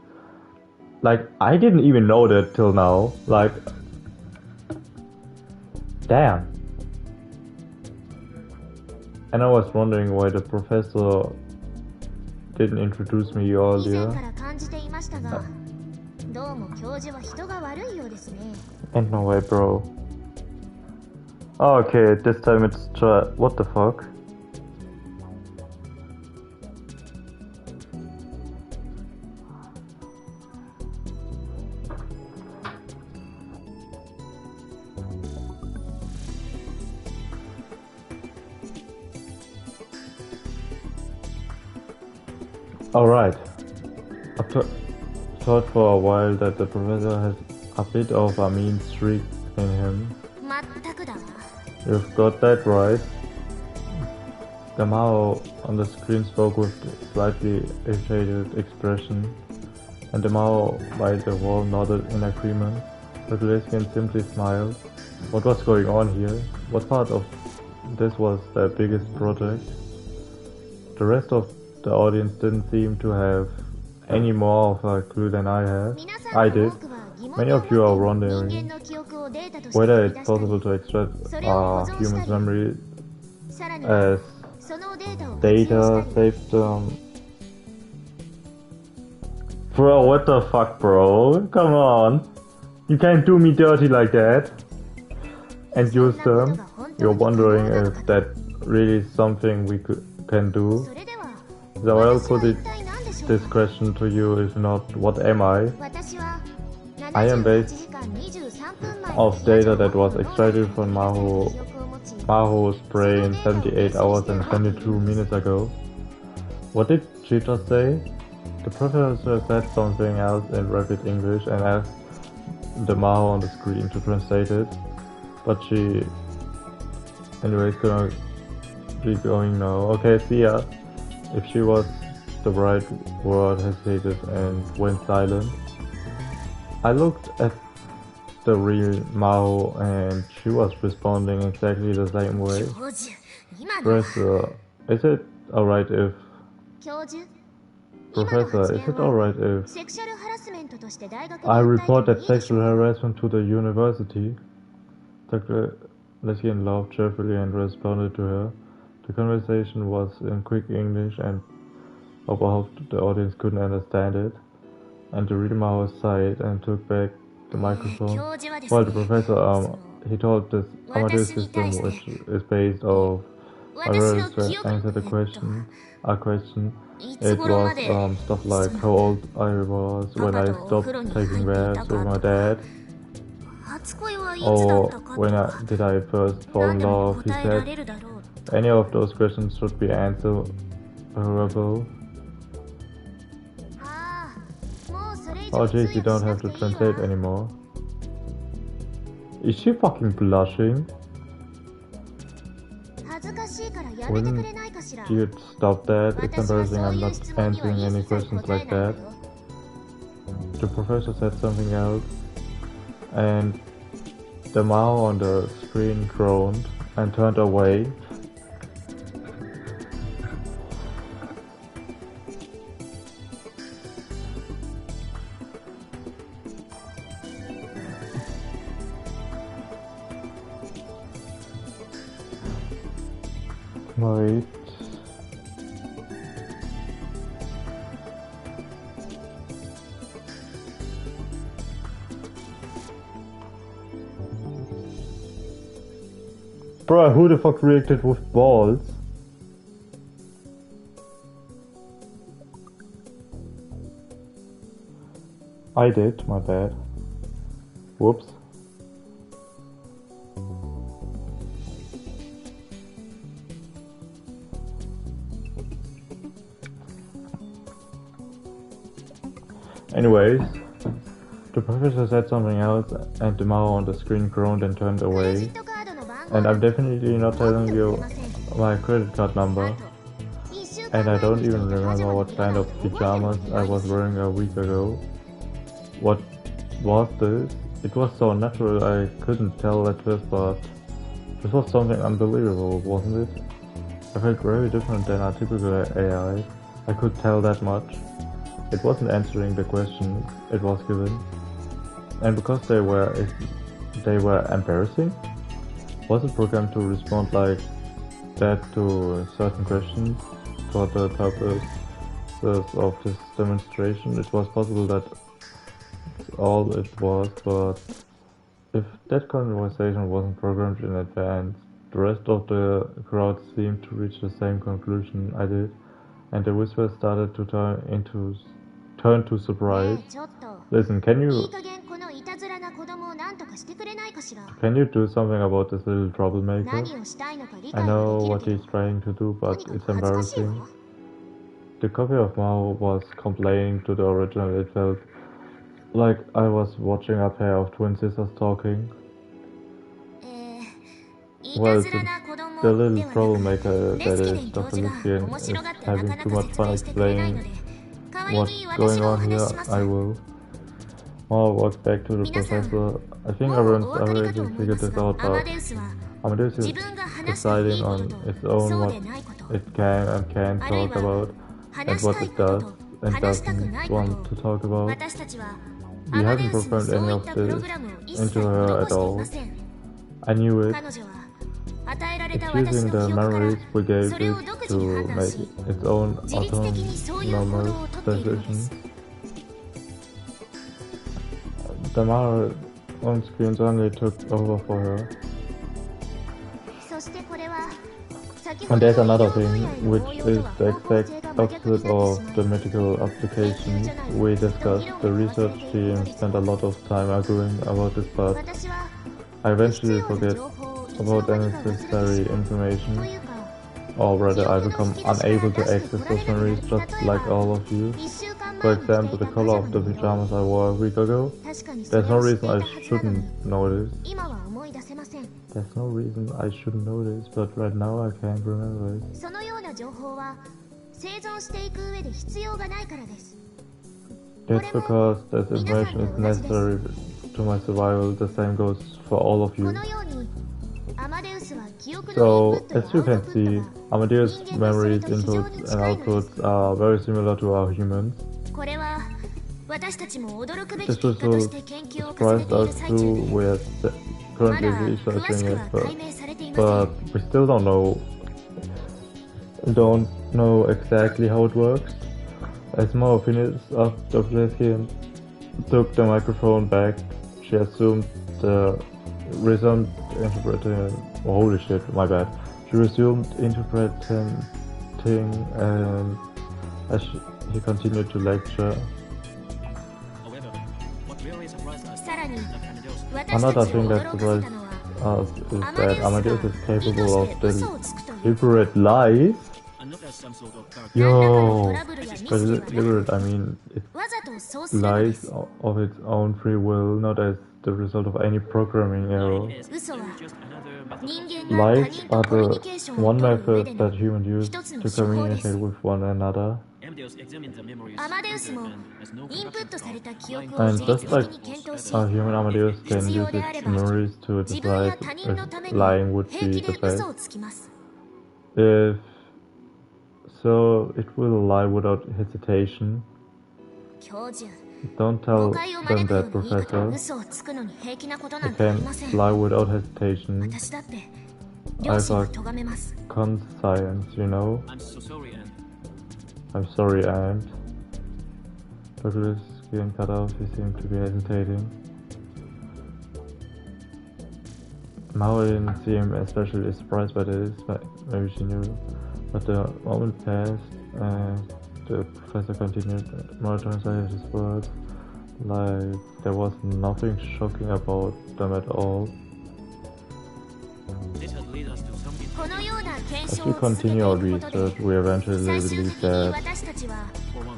Like, I didn't even know that till now. Like, damn. And I was wondering why the professor didn't introduce me earlier. And no way, bro. Okay, this time it's what the fuck? Alright. I thought for a while that the professor has a bit of a mean streak in him. 全くだわ。 You've got that right. The Mao on the screen spoke with a slightly irritated expression, and the Mao by the wall nodded in agreement. The Gillespie simply smiled. What was going on here? What part of this was their biggest project? The rest of the audience didn't seem to have any more of a clue than I had. I did. Many of you are wondering whether it's possible to extract a human's memory as data saved Bro, what the fuck, bro? Come on. You can't do me dirty like that. And use them. You're wondering if that really is something we can do. So I'll put this question to you, if not, what am I? I am based of data that was extracted from Maho's brain 78 hours and 22 minutes ago. What did she just say? The professor said something else in rapid English and asked the Maho on the screen to translate it, but she anyways gonna be going now. Okay, see ya. If she was the right word, hesitated and went silent. I looked at the real Mao and she was responding exactly the same way. Professor, is it alright if... Professor, is it alright if I report that sexual harassment to the university? Dr. Lesbian laughed cheerfully and responded to her. The conversation was in quick English and about the audience couldn't understand it. And the real Mao sighed and took back the microphone. While the professor, he told this Amadeus system, which is based off I really answered a question. It was stuff like how old I was when I stopped taking baths with my dad, or did I first fall in love. He said any of those questions should be answerable. Oh jeez, you don't have to translate anymore. Is she fucking blushing? Wouldn't you stop that? It's embarrassing, I'm not answering any questions like that. The professor said something else, and the Mao on the screen groaned and turned away. Wait. Bro, who the fuck reacted with balls? I did, my bad. Whoops. Anyways, the professor said something else and the Mao on the screen groaned and turned away. And I'm definitely not telling you my credit card number. And I don't even remember what kind of pajamas I was wearing a week ago. What was this? It was so natural I couldn't tell at first, but this was something unbelievable, wasn't it? I felt very different than a typical AI. I could tell that much. It wasn't answering the questions it was given, and because they were embarrassing, wasn't programmed to respond like that to certain questions. For the purposes of this demonstration, it was possible that it's all it was, but if that conversation wasn't programmed in advance, the rest of the crowd seemed to reach the same conclusion I did, and the whispers started to turn to surprise. Listen, can you do something about this little troublemaker? I know what he's trying to do, but it's embarrassing. the copy of Mao was complaining to the original. It felt like I was watching a pair of twin sisters talking. い Well, たずら since な子供 the little ではなく troublemaker レ that スキレ is ン教 Dr. 授が Liskian 面 is 白がってなか having な too か much 説 fun 明してくれないの explaining で代わり what's に going 私がお on 話 here, しします I will. Mao walks back to the 皆さん professor. I think もう everyone's お分かりか already と思いま figured す this が out, アマ but デウスは Amadeus 自 is 分が話してい deciding いこと on と its own そう what でないこと it can and can't あるい talk は about, and 話し what たい it こと does と and 話したくない doesn't こと want を to talk about. 私たちは We アマデ haven't ウスに programmed そう any いっ of たプロ this グラムを一切施 into her at してい all. ません I knew it. 彼女は与えられた It's 私 using の the 記憶から memories we gave それを it 独自に to 判断 make し its own 自律的にそういう行動を autonomous とっているのです decision. The Mara on screen suddenly took over for her. そしてこれは先ほ And ど there's の医 another 療分 thing, 野への which 応用 is とは the 方向性 exact が真逆に opposite なって of しま the い medical application. We discussed the research team spent a lot of time arguing about this, but 私は I 不必 eventually 要な forget 情報をいつ about の間にか忘れて unnecessary しまう information, というか or 記 rather I 憶の become 引き出しから unable 出 to して access こら those れなくな memories る just 例え like ば all of you. 1週間 For 前に着て example, い the たパ color ジャ of マ the の色 pajamas I wore a week ago. 確かにそ There's れ no を知って reason い I たはずなのに shouldn't know this. 今は思い出せません There's no reason I shouldn't know this, but right now I can't remember it. そのような情報は生存していく上で必要がないからです That's because this information is necessary to my survival. The same goes for all of こ you. のようにアマデウスは記憶のイン So, プット as や you アウト can プッ see, トが Amadeus 人間のそれ memories, と非常に inputs, 近 and いのです outputs are very similar to our humans. これは私たちも驚くべき This 結果と result して研究を重ね surprised ている us 最中 too. で We are まだ currently 詳し researching く it, は解明されていませ but ん we still don't know exactly how it works. As Mao finished up, Dr. Liskian took the microphone back. She assumed the resumed interpreting. Oh, holy shit, my bad. She resumed interpreting, and as he continued to lecture. However, what really surprised us さらに is that Amadeus 私た Another ちを thing 驚 that かせ surprised たのは us is アマデ that ウスが Amadeus is 意図 capable し of て嘘をつくという deliberate lies. and not as some sort of character. 何らかの Yo, トラブルやミス by ではなく deliberate I mean it わざとそうするので lies す of its own free will, not as the result of any programming error. Lying is 嘘は just another method 人間が他 Lies 人と are コミュニ the ケーションを one 取る上 method での that humans use 一つの to 手法です communicate with one another. Amadeus examined the memories アマデウスも and has no インプットされた記憶を And 自 just 律 like 的に検討し a human Amadeus can 必要 use であれ its ば memories to 自分や decide 他人のために if lying would 平 be 気 the で嘘 best. をつきます If so, it will lie without hesitation. 教授 Don't 誤 tell 解を them 招くよう that, な言い方 Professor. 嘘をつくのに平気なことな I んてあり can ません lie without hesitation. 私だって両親を咎めます Conscience, you know. I'm so sorry and I'm sorry, and Douglas getting cut off. He seemed to be hesitating. Mao didn't seem especially surprised by this. Maybe she knew, but the moment passed, and the professor continued monitoring his words, like there was nothing shocking about them at all. this has led us to some このような検 As 証 we を続けてい continue our くことで research, we eventually 最終 believe 的に that 私たちは for one.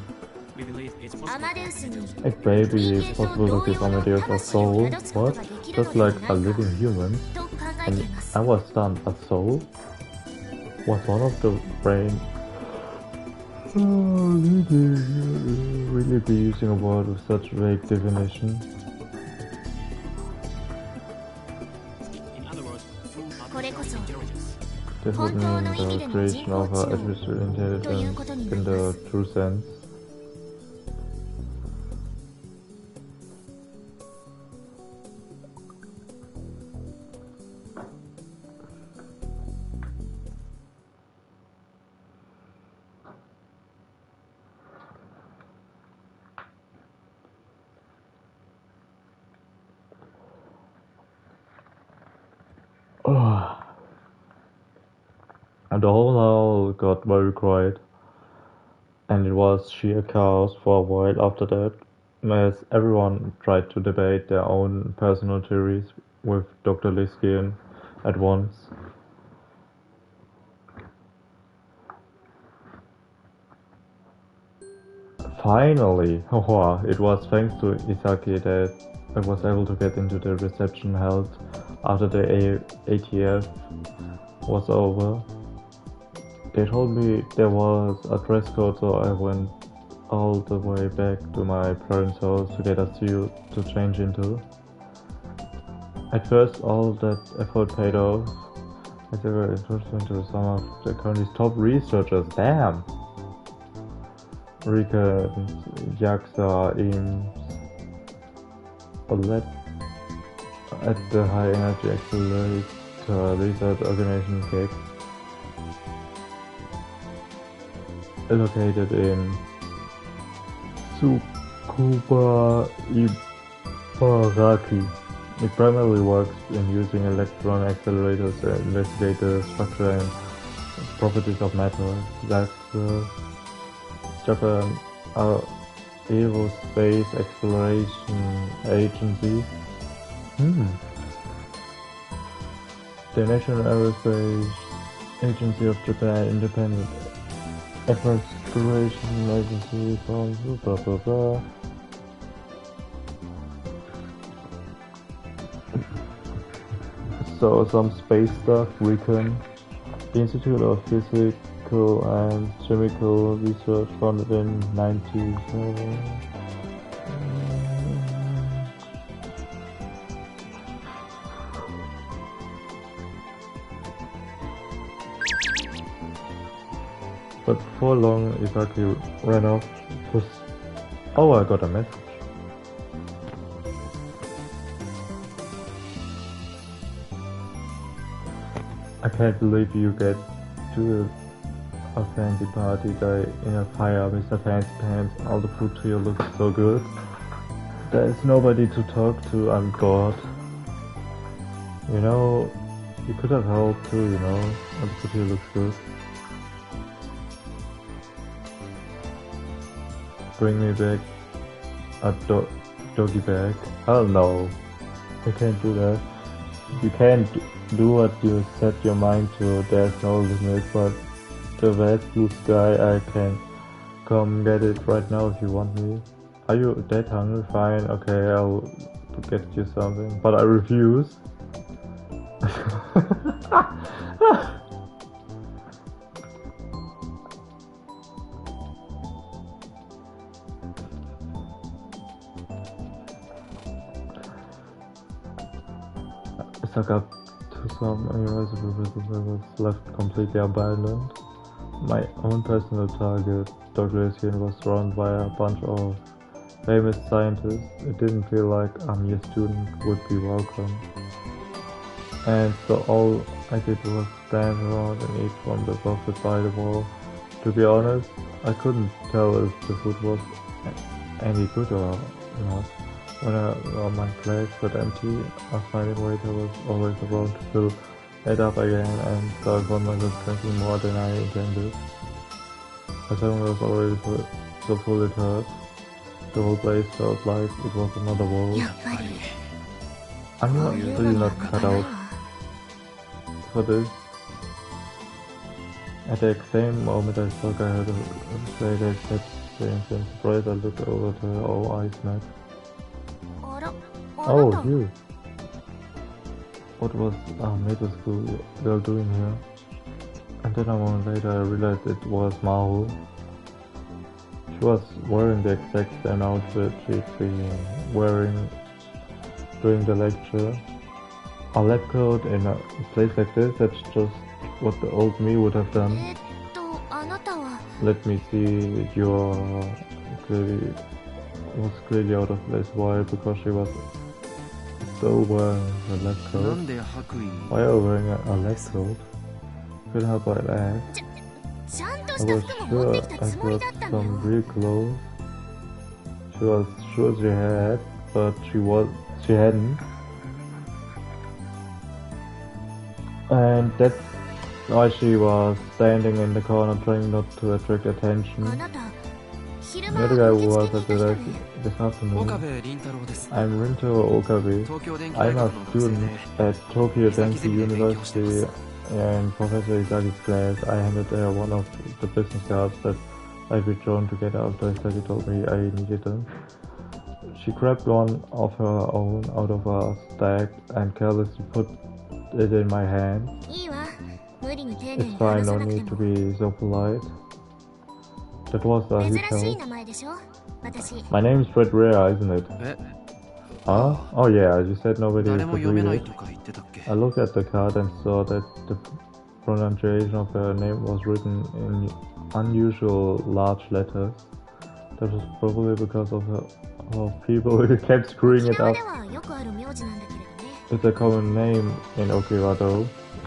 We believe it's ア possible マデウスに it may be possible to give Amadeus a soul. What? Just like a living human? と考えてい And ます I was stunned. A soul? Was one of the brain? Really be using a word with such vague definition? in other words through これこそ intelligence. This would mean the creation of artificial intelligence in the true sense. And the whole hall got very quiet, and it was sheer chaos for a while after that, as everyone tried to debate their own personal theories with Dr. Liskian at once. Finally! Wow, it was thanks to Isaki that I was able to get into the reception held after the ATF was over. They told me there was a dress code, so I went all the way back to my parents' house to get a suit to change into. At first, all that effort paid off. As I were introduced to some of the country's top researchers. Damn! Rika, Yaksa, Ames, led at the High Energy Accelerator Research Organization GEC, located in Tsukuba Ibaraki. It primarily works in using electron accelerators to investigate the structure and properties of matter. That's Japan Aerospace Exploration Agency. The National Aerospace Agency of Japan, independent exploration agency from blah blah blah. So some space stuff. Recon, the Institute of Physical and Chemical Research, founded in 1997. But before long, Isaki ran off. Oh, I got a message. I can't believe you get to a fancy party guy in a fire, Mr. Fancy Pants. All the food here looks so good. There's nobody to talk to, I'm bored. You know, you could have helped too, you know. All the food here looks good. Bring me back a doggy bag. Oh no, I can't do that. You can't do what you set your mind to. There's no limit, but the vast blue sky, I can come get it right now if you want me. Are you that hungry? Fine, okay, I'll get you something, but I refuse. Stuck up to some areas was left completely abandoned. My own personal target, Dr. Asian, was surrounded by a bunch of famous scientists. It didn't feel like a mere student would be welcome. And so all I did was stand around and eat from the buffet by the wall. To be honest, I couldn't tell if the food was any good or not. When my plate got empty, a smiling waiter was always around to fill it up again, and so I found myself drinking more than I intended. My stomach was already so full it hurt. The whole place felt like it was another world. I'm not really not cut out for this. At the same moment I thought I heard a straight except saying in surprise, I looked over to her, all eyes met. Oh, you! What was middle school girl doing here? And then a moment later I realized it was Maru. She was wearing the exact same outfit she'd been wearing during the lecture. A lab coat in a place like this, that's just what the old me would have done. Let me see, you was clearly out of place. Why? Because she was still wearing a lab coat. Why are you wearing a lab coat? Couldn't help but ask. I was sure I got some real clothes. She was sure she had, but she hadn't. And that's why she was standing in the corner trying not to attract attention. The other guy who was at the desk this afternoon. I'm Rinto Okabe. I'm a student at Tokyo Denki University in Professor Isagi's class. I handed her one of the business cards that I'd be drawn to get after Study told me I needed them. She grabbed one of her own out of a stack and carelessly put it in my hand. いいわ。無理に丁寧 It's に fine, 話さ no なくて need to も。 be so polite. That was a 珍 huge しい help. 名前でしょ私。 My name's Fred Rare, isn't it? え、 Huh? Oh yeah, you said nobody 誰も could 読め read ない it. とか言ってたっけ？ I looked at the card and saw that the pronunciation of her name was written in unusual large letters. That was probably because of people who kept screwing 沖 it 縄 up. ではよくある名字なんだけれどね。 It's a common name in Okinawa though.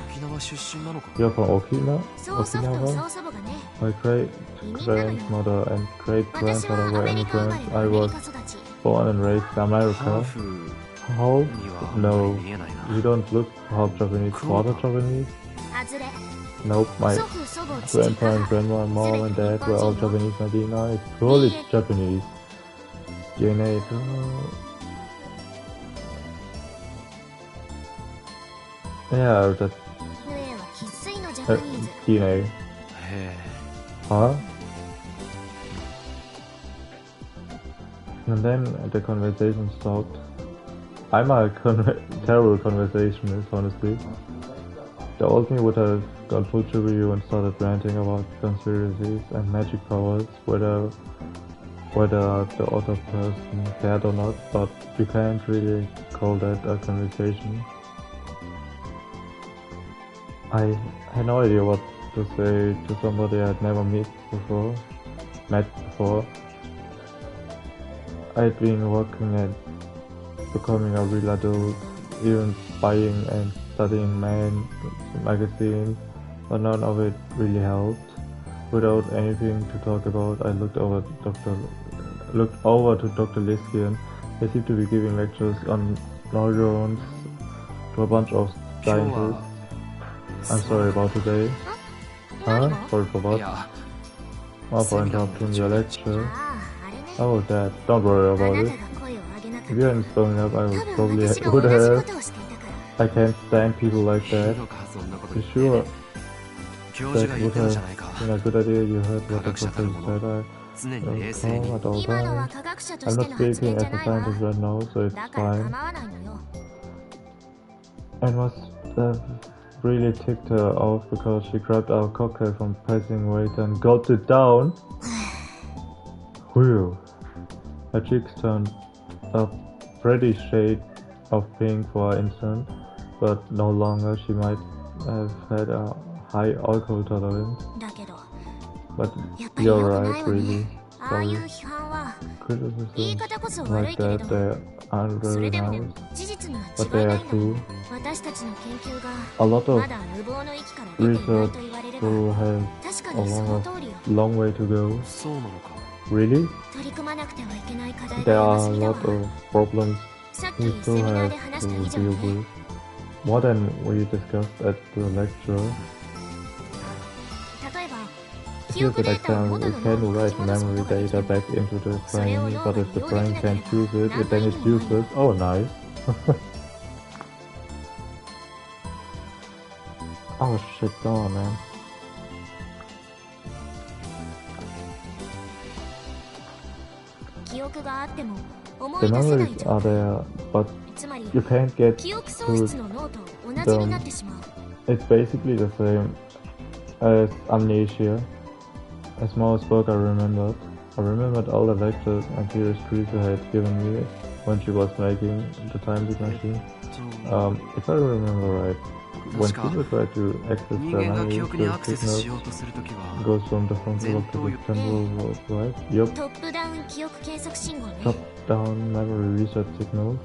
沖縄出身なのか？ You're from Okinawa? 曽祖父と Okinawa? 曽祖母がね。 My great grandmother and great 私は grandfather ア were メリカ生まれ immigrants. のア I メリ was カ育ち。 born and raised in ハ America. ーフに How? は No, 見えないな。 you don't look half Japanese, quarter Japanese? 外れ。 Nope, my 祖父祖母父 grandpa and 母。 grandma, mom and 全 dad て were 日 all 本人よ。 Japanese. My DNA is purely Japanese. DNA. Yeah, that's ヌエは生粋のジャパニーズ。 DNA. へえ。 Huh? And then the conversation stopped. I'm a terrible conversationalist, honestly. The old me would have gone full tribute and started ranting about conspiracies and magic powers, whether the other person cared or not, but you can't really call that a conversation. I had no idea what to say to somebody I'd never met before. I'd been working at becoming a real adult, even buying and studying magazines, but none of it really helped. Without anything to talk about, I looked over to Dr. Liskian. He seemed to be giving lectures on neurons to a bunch of scientists. I'm sorry about today. 何 Huh? が Sorry for い what? や、 Oh, for interrupting your lecture. ああ、あれね。 Oh, that. Don't worry あ about な it. たが声を上げなか If っ you た。 hadn't spoken up, I 多 would 分 probably 私が would 同じ have. ことをしていたから。 I can't stand people like いい that. のか、そんなこと You 言って。 sure 教授 that が言っ would てたじ have ゃないか。 been a good idea? You heard what the 科学者 professor たるも said. の、 I 常に don't 冷静に。 call at all 今のは times. 科学者と I'm して not の発 speaking 言じゃ as a ないわ。 scientist right now, so it's だから fine. 構わないのよ。 I must have really ticked her off because she grabbed our cocktail from passing waiter and gulped it down. Whew. Her cheeks turned a pretty shade of pink for an instant, but no longer. She might have had a high alcohol tolerance. だけど、 But やっぱり良 you're くない right, わ really. ね。ああいう Sorry. 批判は、言い Criticisms 方こそ悪 like いけれ that, ども、 they aren't それ very でも nice. 事実には But 違い they な are いの。 true. 私たちの研究が A lot ま of だ無謀の域から出ていない research と言われれば、 will have 確か a にその long, 通りよ。 long way to go. そうなのか。 Really? 取り組まなくてはいけない課題 There が山 are 積 a みだわ。 lot of problems さっき we セ still ミナー have で話 to した以上 deal ね。 with. More than we discussed at the lecture. 例えば、記 Here's 憶 an データを example. 元 It の脳 can に書 write き戻すこ memory とができて data も、 back into the それを brain, 脳 but が if 利 the 用で brain きなけれ can't ば use it, 何の then 意 it's 味もないの。 useless. Oh, nice. Oh shit, go on, man. 記憶があっても思 The い出せない memories 状 are 態。 there, but つまり、 you can't get 記憶喪 to 失の脳と同じになってしまう。 It's basically the same as amnesia. As more spoke, I remembered. I remembered all the lectures and theories Teresa had given me when she was making the time machine. If I remember right, when people try to access 人 their 間が記 memories, 憶にア the クセスし signal ようとするときは、 goes from the frontal lobe to the temporal lobe, right? Yup. トップダウン記憶計測信号ね。 Top-down memory research signals.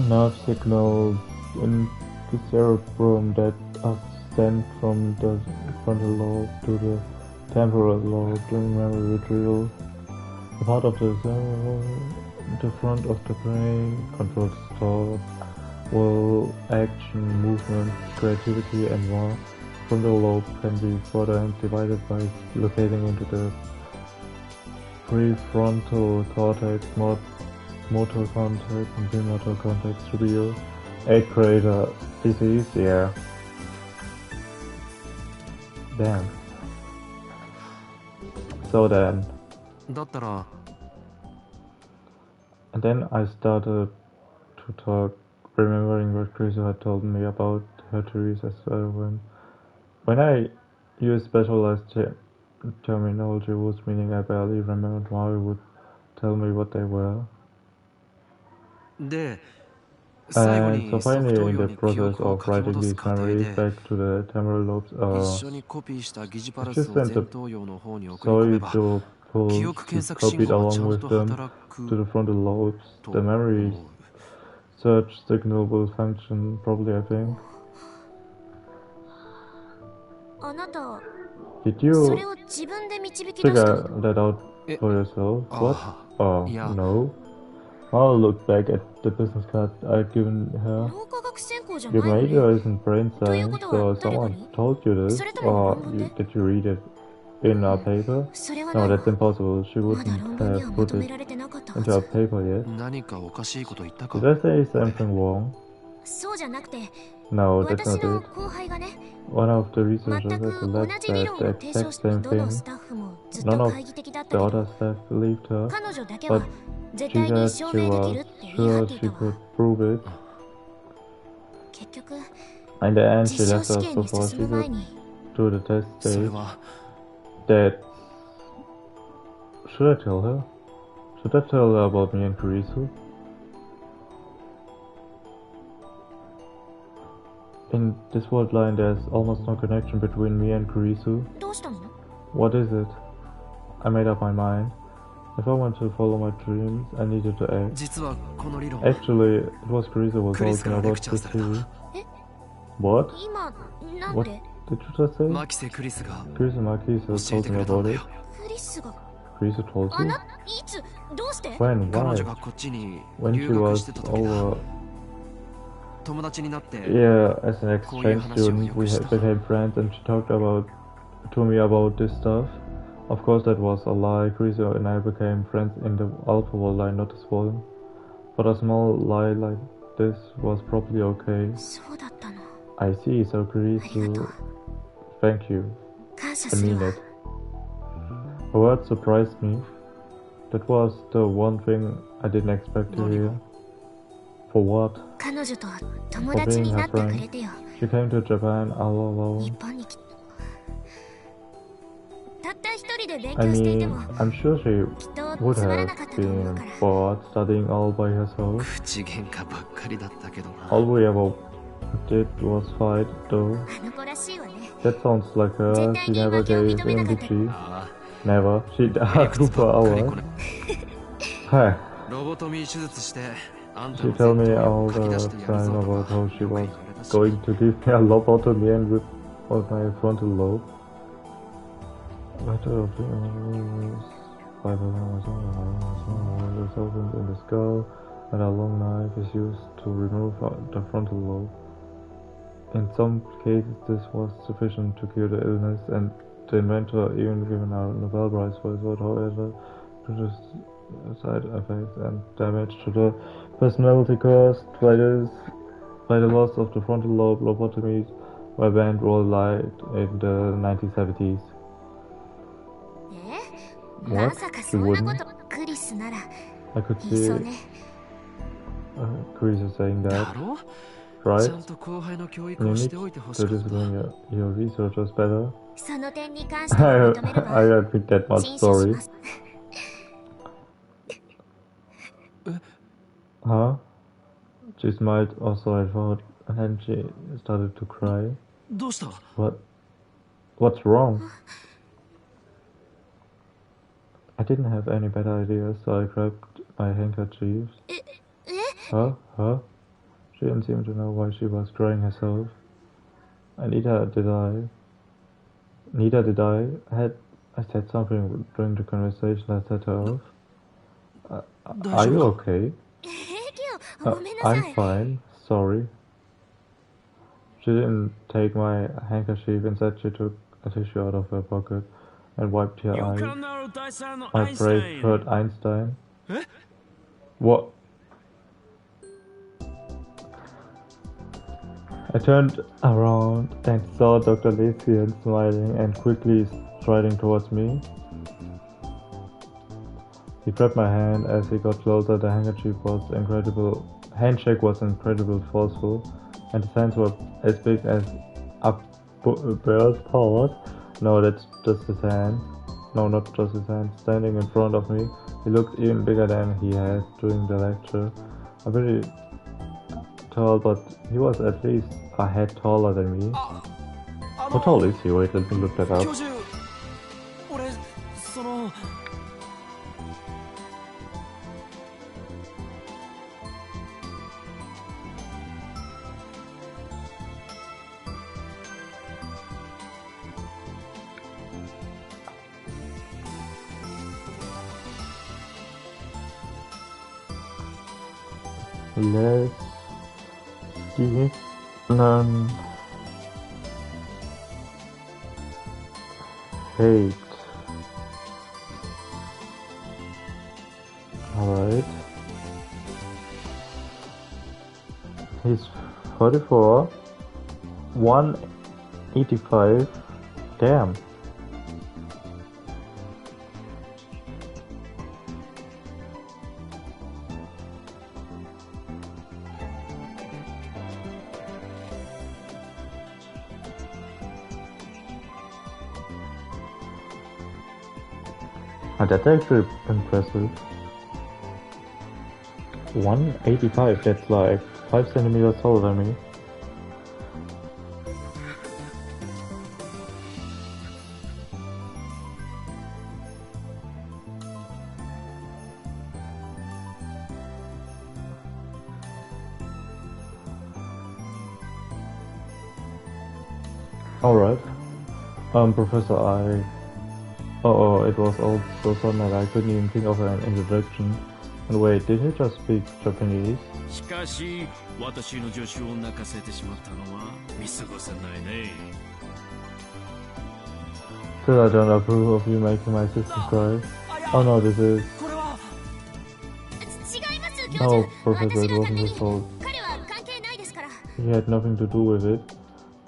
Nerve signals in the cerebrum that are sent from the frontal lobe to the temporal lobe during memory retrieval. The part of the front of the brain controls thought, will, action, movement, creativity, and more. Frontal lobe can be further divided by locating into the prefrontal cortex, motor cortex, and premotor cortex to be your 8th grader disease, yeah. Damn. So then. だったら And then I started to talk, remembering what Chris had told me about her theories as well. When I use specialized terminology, whose meaning I barely remembered, Mario would tell me what they were. で最後 And so にソフ finally, ト in 用 the に記 process 憶を of 書き writing 戻す these 過程 memories で back to the temporal lobes, 一緒にコピーした疑似パル it's ス just を sent 前 the 頭葉の方に送り込め solid ば to 記 pulse 憶検 is 索信 copied 号はち along ゃん with と them 働 to く the frontal lobes. と The 思 memory う search signal will function properly, I think. あなた Did そ you れを自分で導き出した figure の？ that out Eh, for yourself? What? Oh, yeah. no. I'll look back at the business card I'd given her. 脳科学専攻じゃ Your ないよ major ね。 isn't brain という science, ことは so 誰か someone に？ told you this, それとも or 論文で？ did you read it in a paper? それは No, な、 that's impossible. She まだ wouldn't 論文には have ま put とめ it られてなかったは into a ず。 paper yet. 何かおかしいこと言ったか Did I say something wrong? そうじゃなくて、 No, that's 私 not の it. 後輩がね、 One of the 全 researchers at く the 同 lab じ理 said 論 the を提唱 exact した same どの thing. スタッフもずっ None と of 懐疑的だった the け other ど、 staff believed her, 彼女だけ but は絶 she 対に said 証 she 明でき was るって言い張 sure ってい she たわ。 could prove it. 結局、 In the end, she 実証 left 試 us 験に before 進 she む前 could に、 do the test それ stage. は That should I tell her? Should I tell her about me and Kurisu? In this world line, there's almost no connection between me and Kurisu. どうしたの？ What is it? I made up my mind. If I want to follow my dreams, I needed to act. 実はこの理論 Actually, it was Kurisu who was クリスか talking らレ about クチャー this された theory. え、 What? 今、なん What で did you just say? 牧瀬クリスが Kurisu Makisa 教え told てく me れたん about だ it. よクリスが、 Kurisu told あ you? な、いつ、どうして？ When? 彼 Why? 女がこっちに When 留 she 学 was してた時だ over. 友達になって Yeah, as an こういう exchange 話を student, よ we くした became friends, and she talked to me about this stuff. Of course, that was a lie. Kurisu and I became friends in the alpha wall line, not the swollen. But a small lie like this was probably okay. そうだったの。 I see, so ありがと Kurisu, う。 thank you. 感謝 I する mean わ。 it. Her words surprised me. That was the one thing I didn't expect to hear. For what? 彼女と友達になってくれてよ。 She came to Japan all 日 alone. 本に来たった一人で勉 I 強していても、 mean, I'm sure she きっと would つまら have なかったと思う been から。 bored studying all by herself. 口喧嘩ばっかりだったけどな All we ever did was fight, though. あの子らしいわね。 That sounds like her. She never gave in, did she? あ Never. She あ asked for これ hours. これ Hi. ロボトミー手術してあんた She の told me 前頭葉 all を書き出 the してやる time ぞと about か how she よく was 言われたし going to give me a lobotomy and with my frontal lobe. I thought of by the opened in the skull, and a long knife is used to remove the frontal lobe. In some cases, this was sufficient to cure the illness, and the inventor even given a Nobel Prize for it. However, due to side effects and damage to the personality caused by the loss of the frontal lobe, lobotomies were banned worldwide in the 1970s. まさかそんなことクリスなら I could 言い see そうね。 Chris is saying だ that, ろ right? ちゃんと後輩の教育 You をし need ておいてほし to かった discipline your researchers better. その点に関しては I 認めるわ。 don't think that much. 陳謝し Sorry. ます。 Huh? She smiled also, I thought, and then she started to cry. どうした What's wrong? I didn't have any better ideas, so I grabbed my handkerchief. え Huh? She didn't seem to know why she was crying herself. And neither did I. I said something during the conversation that set her off. Are you okay? 平気よ。ごめんなさ I'm い。 fine. Sorry. She didn't take my handkerchief. Instead, she took a tissue out of her pocket and wiped her よ eyes. くあんなの大佐の My アインシュタイ brave ン hurt Einstein. え What? I turned around and saw Dr. Lesian smiling and quickly striding towards me. He grabbed my hand as he got closer. The handshake was incredibly forceful, and his hands were as big as a bird's paws. No, that's just his hand. No, not just his hand. Standing in front of me, he looked even bigger than he had during the lecture. I'm pretty tall, but he was at least a head taller than me. How tall is he? Wait, let me look that up. 俺その Let's see. Hate. Alright. He's 44. 185. Damn. That's actually impressive. 185, that's like 5 centimeters taller than me. Alright. Professor, Oh, it was all so sudden that I couldn't even think of an introduction. And wait, did he just speak Japanese? しかし私の助手を泣かせてしまったのは見過ごせないね Still, I don't approve of you making my sister cry. Oh no, this is... 違います教 No, 授 Professor, 私 it のた wasn't め his に fault. 彼は関係ないですから He had nothing to do with it.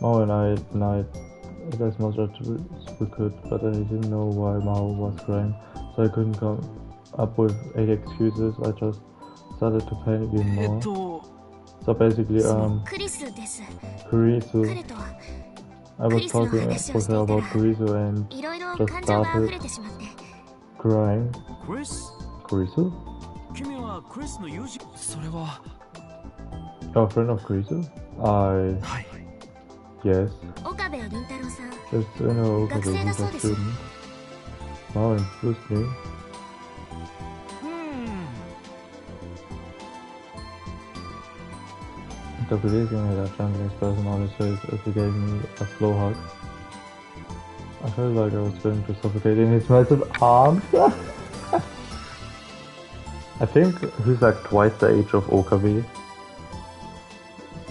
Mao and I denied it as much as we could, but I didn't know why Mao was crying, so I couldn't come up with 8 excuses. I just started to panic even more. So basically, クリスです Kurisu, 彼とは I was talking with her about Kurisu and いろいろ just 感情が溢 started れてしまって crying. クリス Kurisu? 君はクリスの友人それは A friend of Kurisu? はい Yes. 岡部倫太郎さん Just know that学生だ he's そう a です student. Mao introduced me. うん The releasing had a Japanese person on his face as he gave me a slow hug. I felt like I was going to suffocate in his massive arms. I think he's like twice the age of Okabe.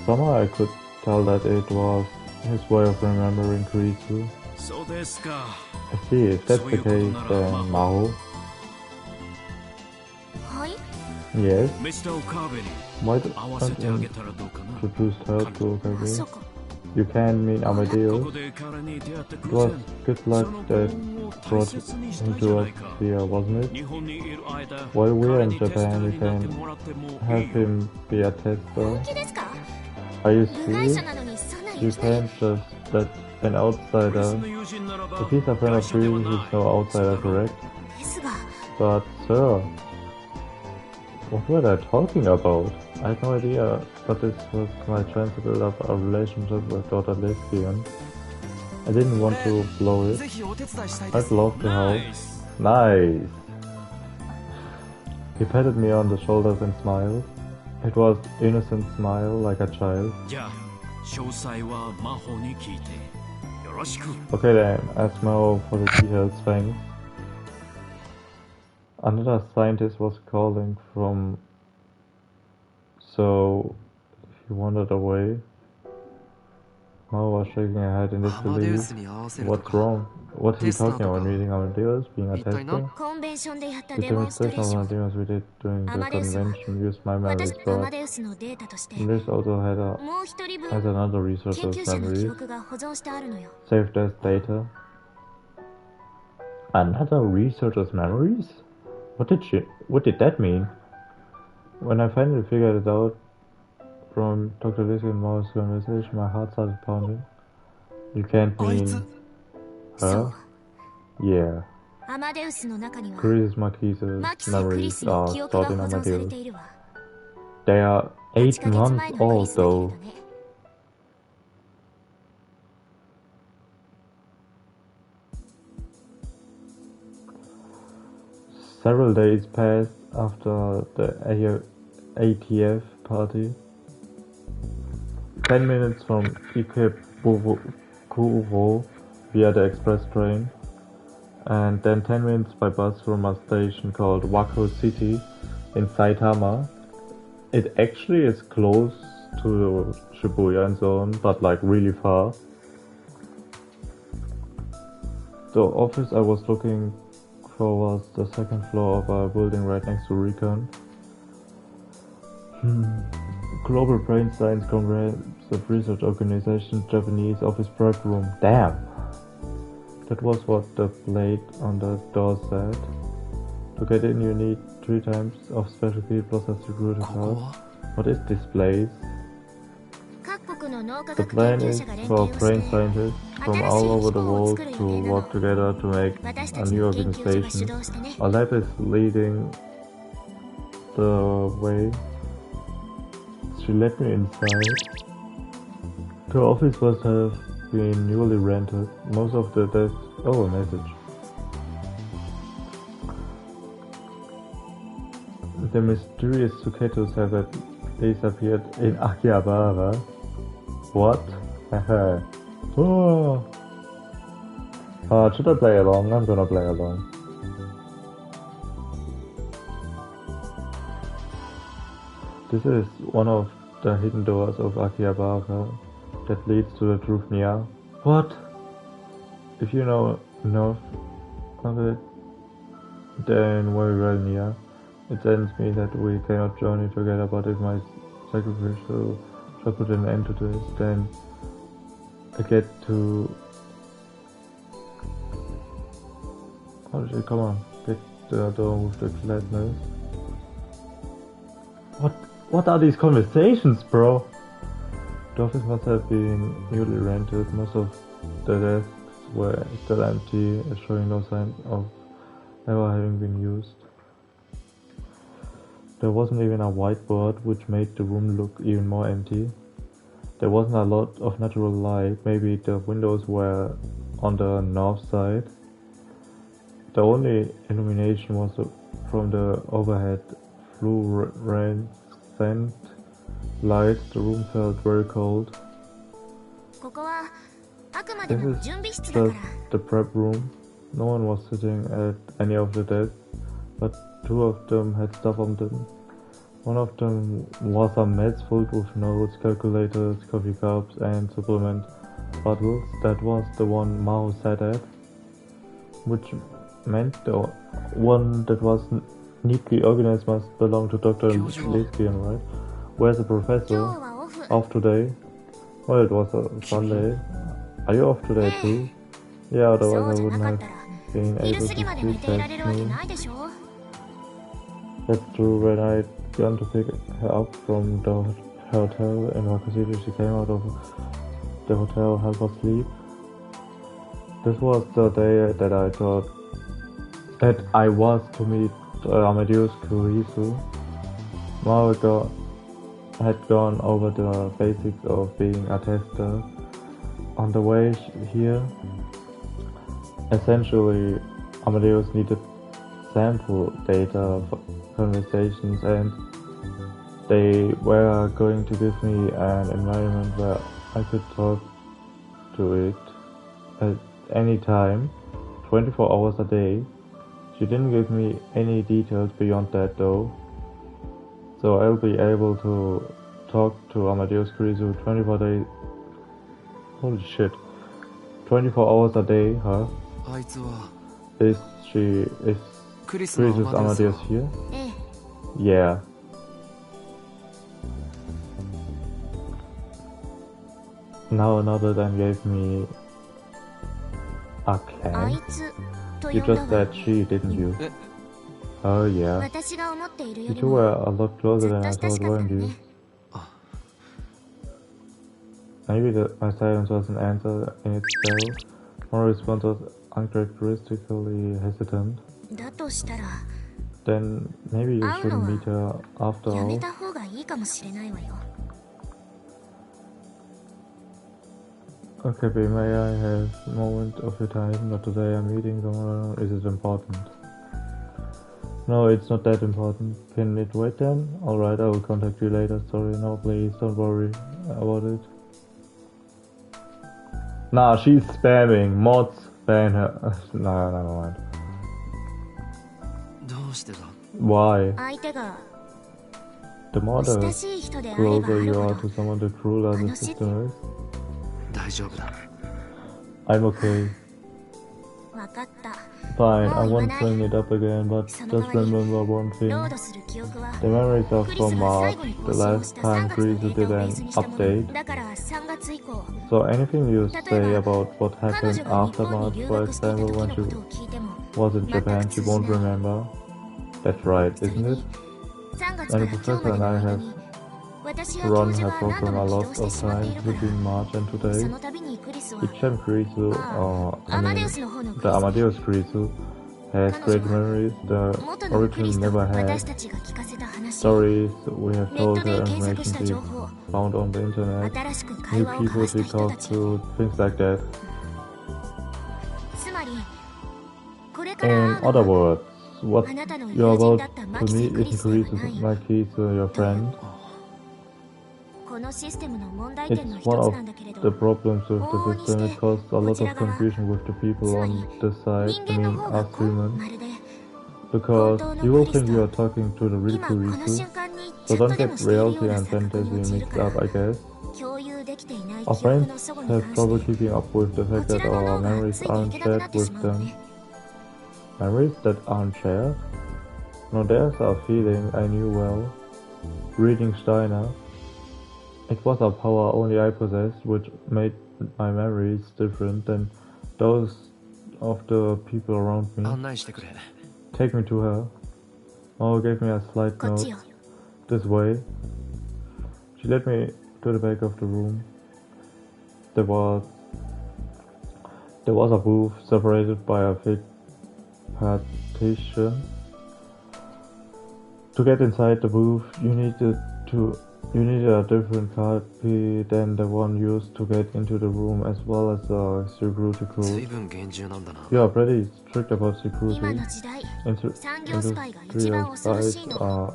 Somehow I could tell that it was his way of remembering Kurisu. そうですか I see, if that's the case, then Mao. はい Yes. ミスター・オカーベに Why 合わせてあ don't げ you たらどうかな introduce her to まさ Okabe? か You can meet こ Amadeus. こで彼に出会った It 偶 was 然 good そ luck の that 幸運を brought 大切にしたい him じゃ to な us いか here, wasn't it? 日本にいる間 While we're 彼 in にテスター Japan, we になって can もらってもい have いよ him be a tester. 本気ですか Are you 部外 serious? 者なのにそんな You 言いない can't just let an クリス outsider. の友人ならば If he's a friend 会 of 社では you, ない he's no outsider, correct? ですが But sir, what were they talking about? I had no idea, but this was my chance to build up a relationship with Dr. Lesbian. I didn't want to blow it. ぜひお手伝いしたいで I'd す love to ナ help. イス Nice. He patted me on the shoulders and smiled. It was innocent smile like a child. じゃあ詳細は魔法に聞いてよろしく Okay then, ask Mao for the details, thanks. Another scientist was calling from... So... he wandered away. Mao was shaking her head in disbelief. に合わせると What's か wrong? What are you Tester talking about? とか Meeting Amadeus? Being a 一体何 tester? コンベンションでやった The デモンストレ demonstration ー of ション Amadeus we did during the Amadeus convention used my memories, 私アマ but デウスのデータとして this also had もう一人 has 分 another 研 researcher's 究者の記 memories, 録が保存してあるのよ saved as data. Another researcher's memories? What did that mean? When I finally figured it out from Dr. Lizzie and Mao's conversation, my heart started pounding. You can't mean her? Yeah. アマデウスの中には Chris Marquise's マキセ・クリ memories スの are 記憶が stored in 保存され Amadeus. ているわ。 They are 8 8 ヶ月 months 前のクリ old スだけれど though. ね。Several days passed after the ATF party. 10 minutes from Ikebukuro via the express train, and then 10 minutes by bus from a station called Wako City in Saitama. It actually is close to Shibuya and so on, but like really far. The office I was looking for was the second floor of a building right next to Recon. Global Brain Science Comprehensive Research Organization Japanese office prep room. Damn! That was what the plate on the door said. To get in you need 3 times of special key plus a security card. What is this place? 各国の脳科 The 学 plan 研究 is 者が連 for 携を brain して scientists from 新 all しい over 機 the 構を world 作る予 to 定な work の。 together to make 私た a ち new の研究所が主 organization. 導してね。 A lab is leading the way. She let me inside. The office must have been newly rented. Most of the desks. Oh, a message. The mysterious Suketos have at least appeared in Akihabara. What? Oh. Should I play along? I'm gonna play along. This is one of the hidden doors of Akihabara that leads to the truth near. What? If you know enough of it, then very well near. It sends me that we cannot journey together, but if my sacrifice shall put an end to this, then I get to... Come on, get the door with the gladness. What are these conversations, bro? The office must have been newly rented. Most of the desks were still empty, showing no sign of ever having been used. There wasn't even a whiteboard, which made the room look even more empty. There wasn't a lot of natural light. Maybe the windows were on the north side. The only illumination was from the overhead fluorescent lights. The room felt very cold. ここはあくまで This も is 準備室だから。 just the prep room. No one was sitting at any of the desks, but 2 of them had stuff on them. One of them was a mess filled with notes, calculators, coffee cups, and supplement bottles. That was the one Mao sat at, which meant the one that was neatly organized must belong to Dr. Leskian, right? Where's the 今日 professor? はオフ。 Off today? Well, it was a Sunday. Are you off today too? Yeah, そ otherwise う I じゃ wouldn't なかっ have たら been 昼 able 過ぎま to で寝 sleep ていら that れるわけ noon. ないでしょ。 That's true. When I'd gone to pick her up from the hotel in Rock City, she came out of the hotel half asleep. This was the day that I thought that I was to meet Amadeus Kurisu. Mao had gone over the basics of being a tester. On the way here, essentially, Amadeus needed sample data for conversations, and they were going to give me an environment where I could talk to it at any time, 24 hours a day. She didn't give me any details beyond that though, so I'll be able to talk to Amadeus Kurisu 24 days. Holy shit. 24 hours a day, huh? あいつは Is クリスの Chris アマデウ Amadeus ス here? ええ。 Yeah. Now another time gave me a あい clan. つと You 呼んだ just わ。 said she, didn't you? え Oh yeah. 私が思っているよ You り two も were a lot ず closer っ than と I 親し thought, かった weren't の you? ね。 Maybe my silence was an answer in itself. My response was uncharacteristically hesitant. だとしたら Then maybe you 会う shouldn't の meet her after はやめ all. た方がいいかもしれないわよ。 Okay, but may I have a moment of your time? Not today, I'm meeting someone. Is it important? No, it's not that important. Can it wait then? Alright, I will contact you later. Sorry, no, please, don't worry about it. Nah, she's spamming. Mods ban her. Nah, never mind. どうしてだ Why? 相手が The more 親 the しい人であればあ closer る you ほ are ど to someone, the crueler the system is. 大丈夫だ I'm okay. 分かった。 Fine, I もう言わ won't ない。 bring it up again, but そ just の代わり remember one ロ thing. ードする記憶は The memories are クリス from が最 March, 後に the 更新を last した time 3月の Grease データ did をベー an スにしたも update. の。だから3月以降 So anything you 例 say えば about what 彼 happened 女が日 after 本に March, 留 for 学していた example, 時 when の she ことを聞いても was in 全く Japan, 通 she じ won't ない。 remember. That's right, それ isn't に it? 3月 And か the ら今日 professor まで and の I 間 have に私や教 run 授 her が何度 program も a 起 lot 動して of しまってい times るから between March and そ today. の度にクリスは Each time Kurisu, I アマデ mean, ウスの方のク the リス Amadeus Kurisu has great memories, the 元のクリ original スと never 私 had. たちが聞かせた話 Stories we have ネッ told トで her, 検索し information た she 情報 found on the internet, 新しく会 new 話を交 people わした she 人た talked ち to, things like that. つまりこれから会 In うの other は words, what あなたの you're 友人 about だったマ to キセ meet クリ isn't スでは Kurisu, ない my keys to your friend. このシステムの問題点の It's 一 one つ of なんだけれど the problems with the system. It causes a lot of confusion with the people on this side, 人 I 間の mean 方が us こう humans, まるで because you will think you are talking to the real 今この Kurisu, 瞬間にチ so ャット don't でも get しているよう reality な and 錯覚 fantasy に陥る mixed から up, I guess. 共有できていない Our 記憶 friends の齟齬に have 関 trouble して keeping up with the こ fact ち that らの our 脳が memories ついてい aren't けなくな shared ってし with まうの them. ね Memories that aren't shared? No, there's a feeling I knew well. Reading Steiner. It was a power only I possessed, which made my memories different than those of the people around me. 案内してくれ Take me to her. Mao gave me a slight こっ note. ちよ This way. She led me to the back of the room. There was a booth separated by a thick partition. To get inside the booth, you needed a different copy than the one used to get into the room, as well as a security 随 code. 分厳重なんだな You are pretty strict about 今 security. の時代 Inter- 産業スパイが一 Industrial 番恐ろしい spies の are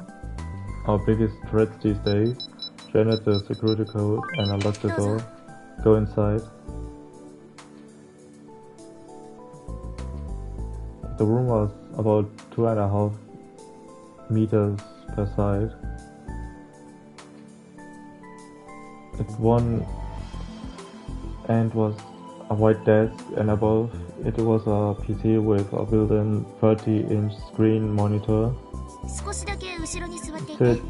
our biggest threats these days. She entered the security code and unlocked the door. Go inside. The room was about 2.5 meters per side. At one end was a white desk, and above it was a PC with a built-in 30-inch screen monitor. 少しだけ後ろに座っていて Sit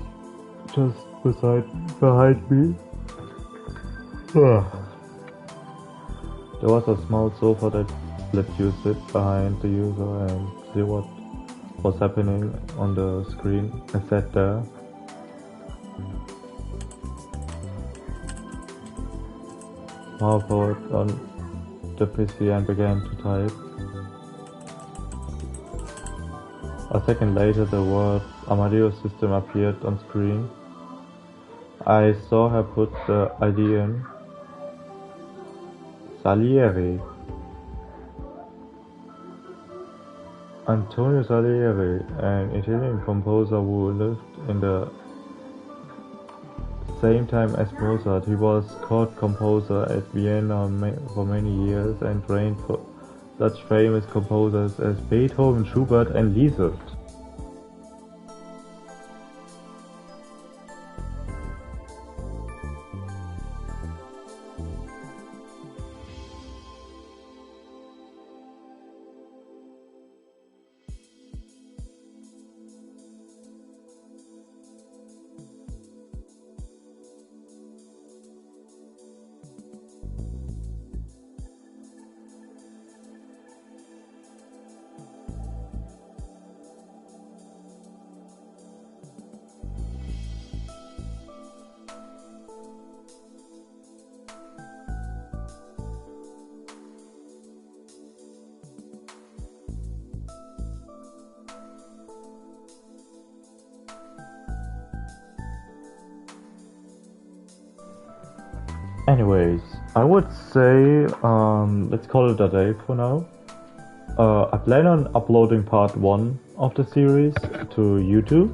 just behind me. There was a small sofa that let you sit behind the user and see what was happening on the screen. I sat there. Mao put on the PC and began to type. A second later, the word Amadeus system appeared on screen. I saw her put the ID in. Salieri. Antonio Salieri, an Italian composer who lived in the same time as Mozart. He was court composer at Vienna for many years and trained for such famous composers as Beethoven, Schubert and Liszt. Anyways, I would say let's call it a day for now. I plan on uploading part 1 of the series to YouTube.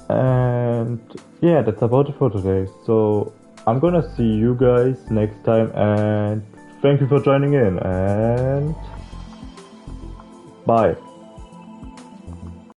And yeah, that's about it for today. So I'm gonna see you guys next time, and thank you for joining in, and bye.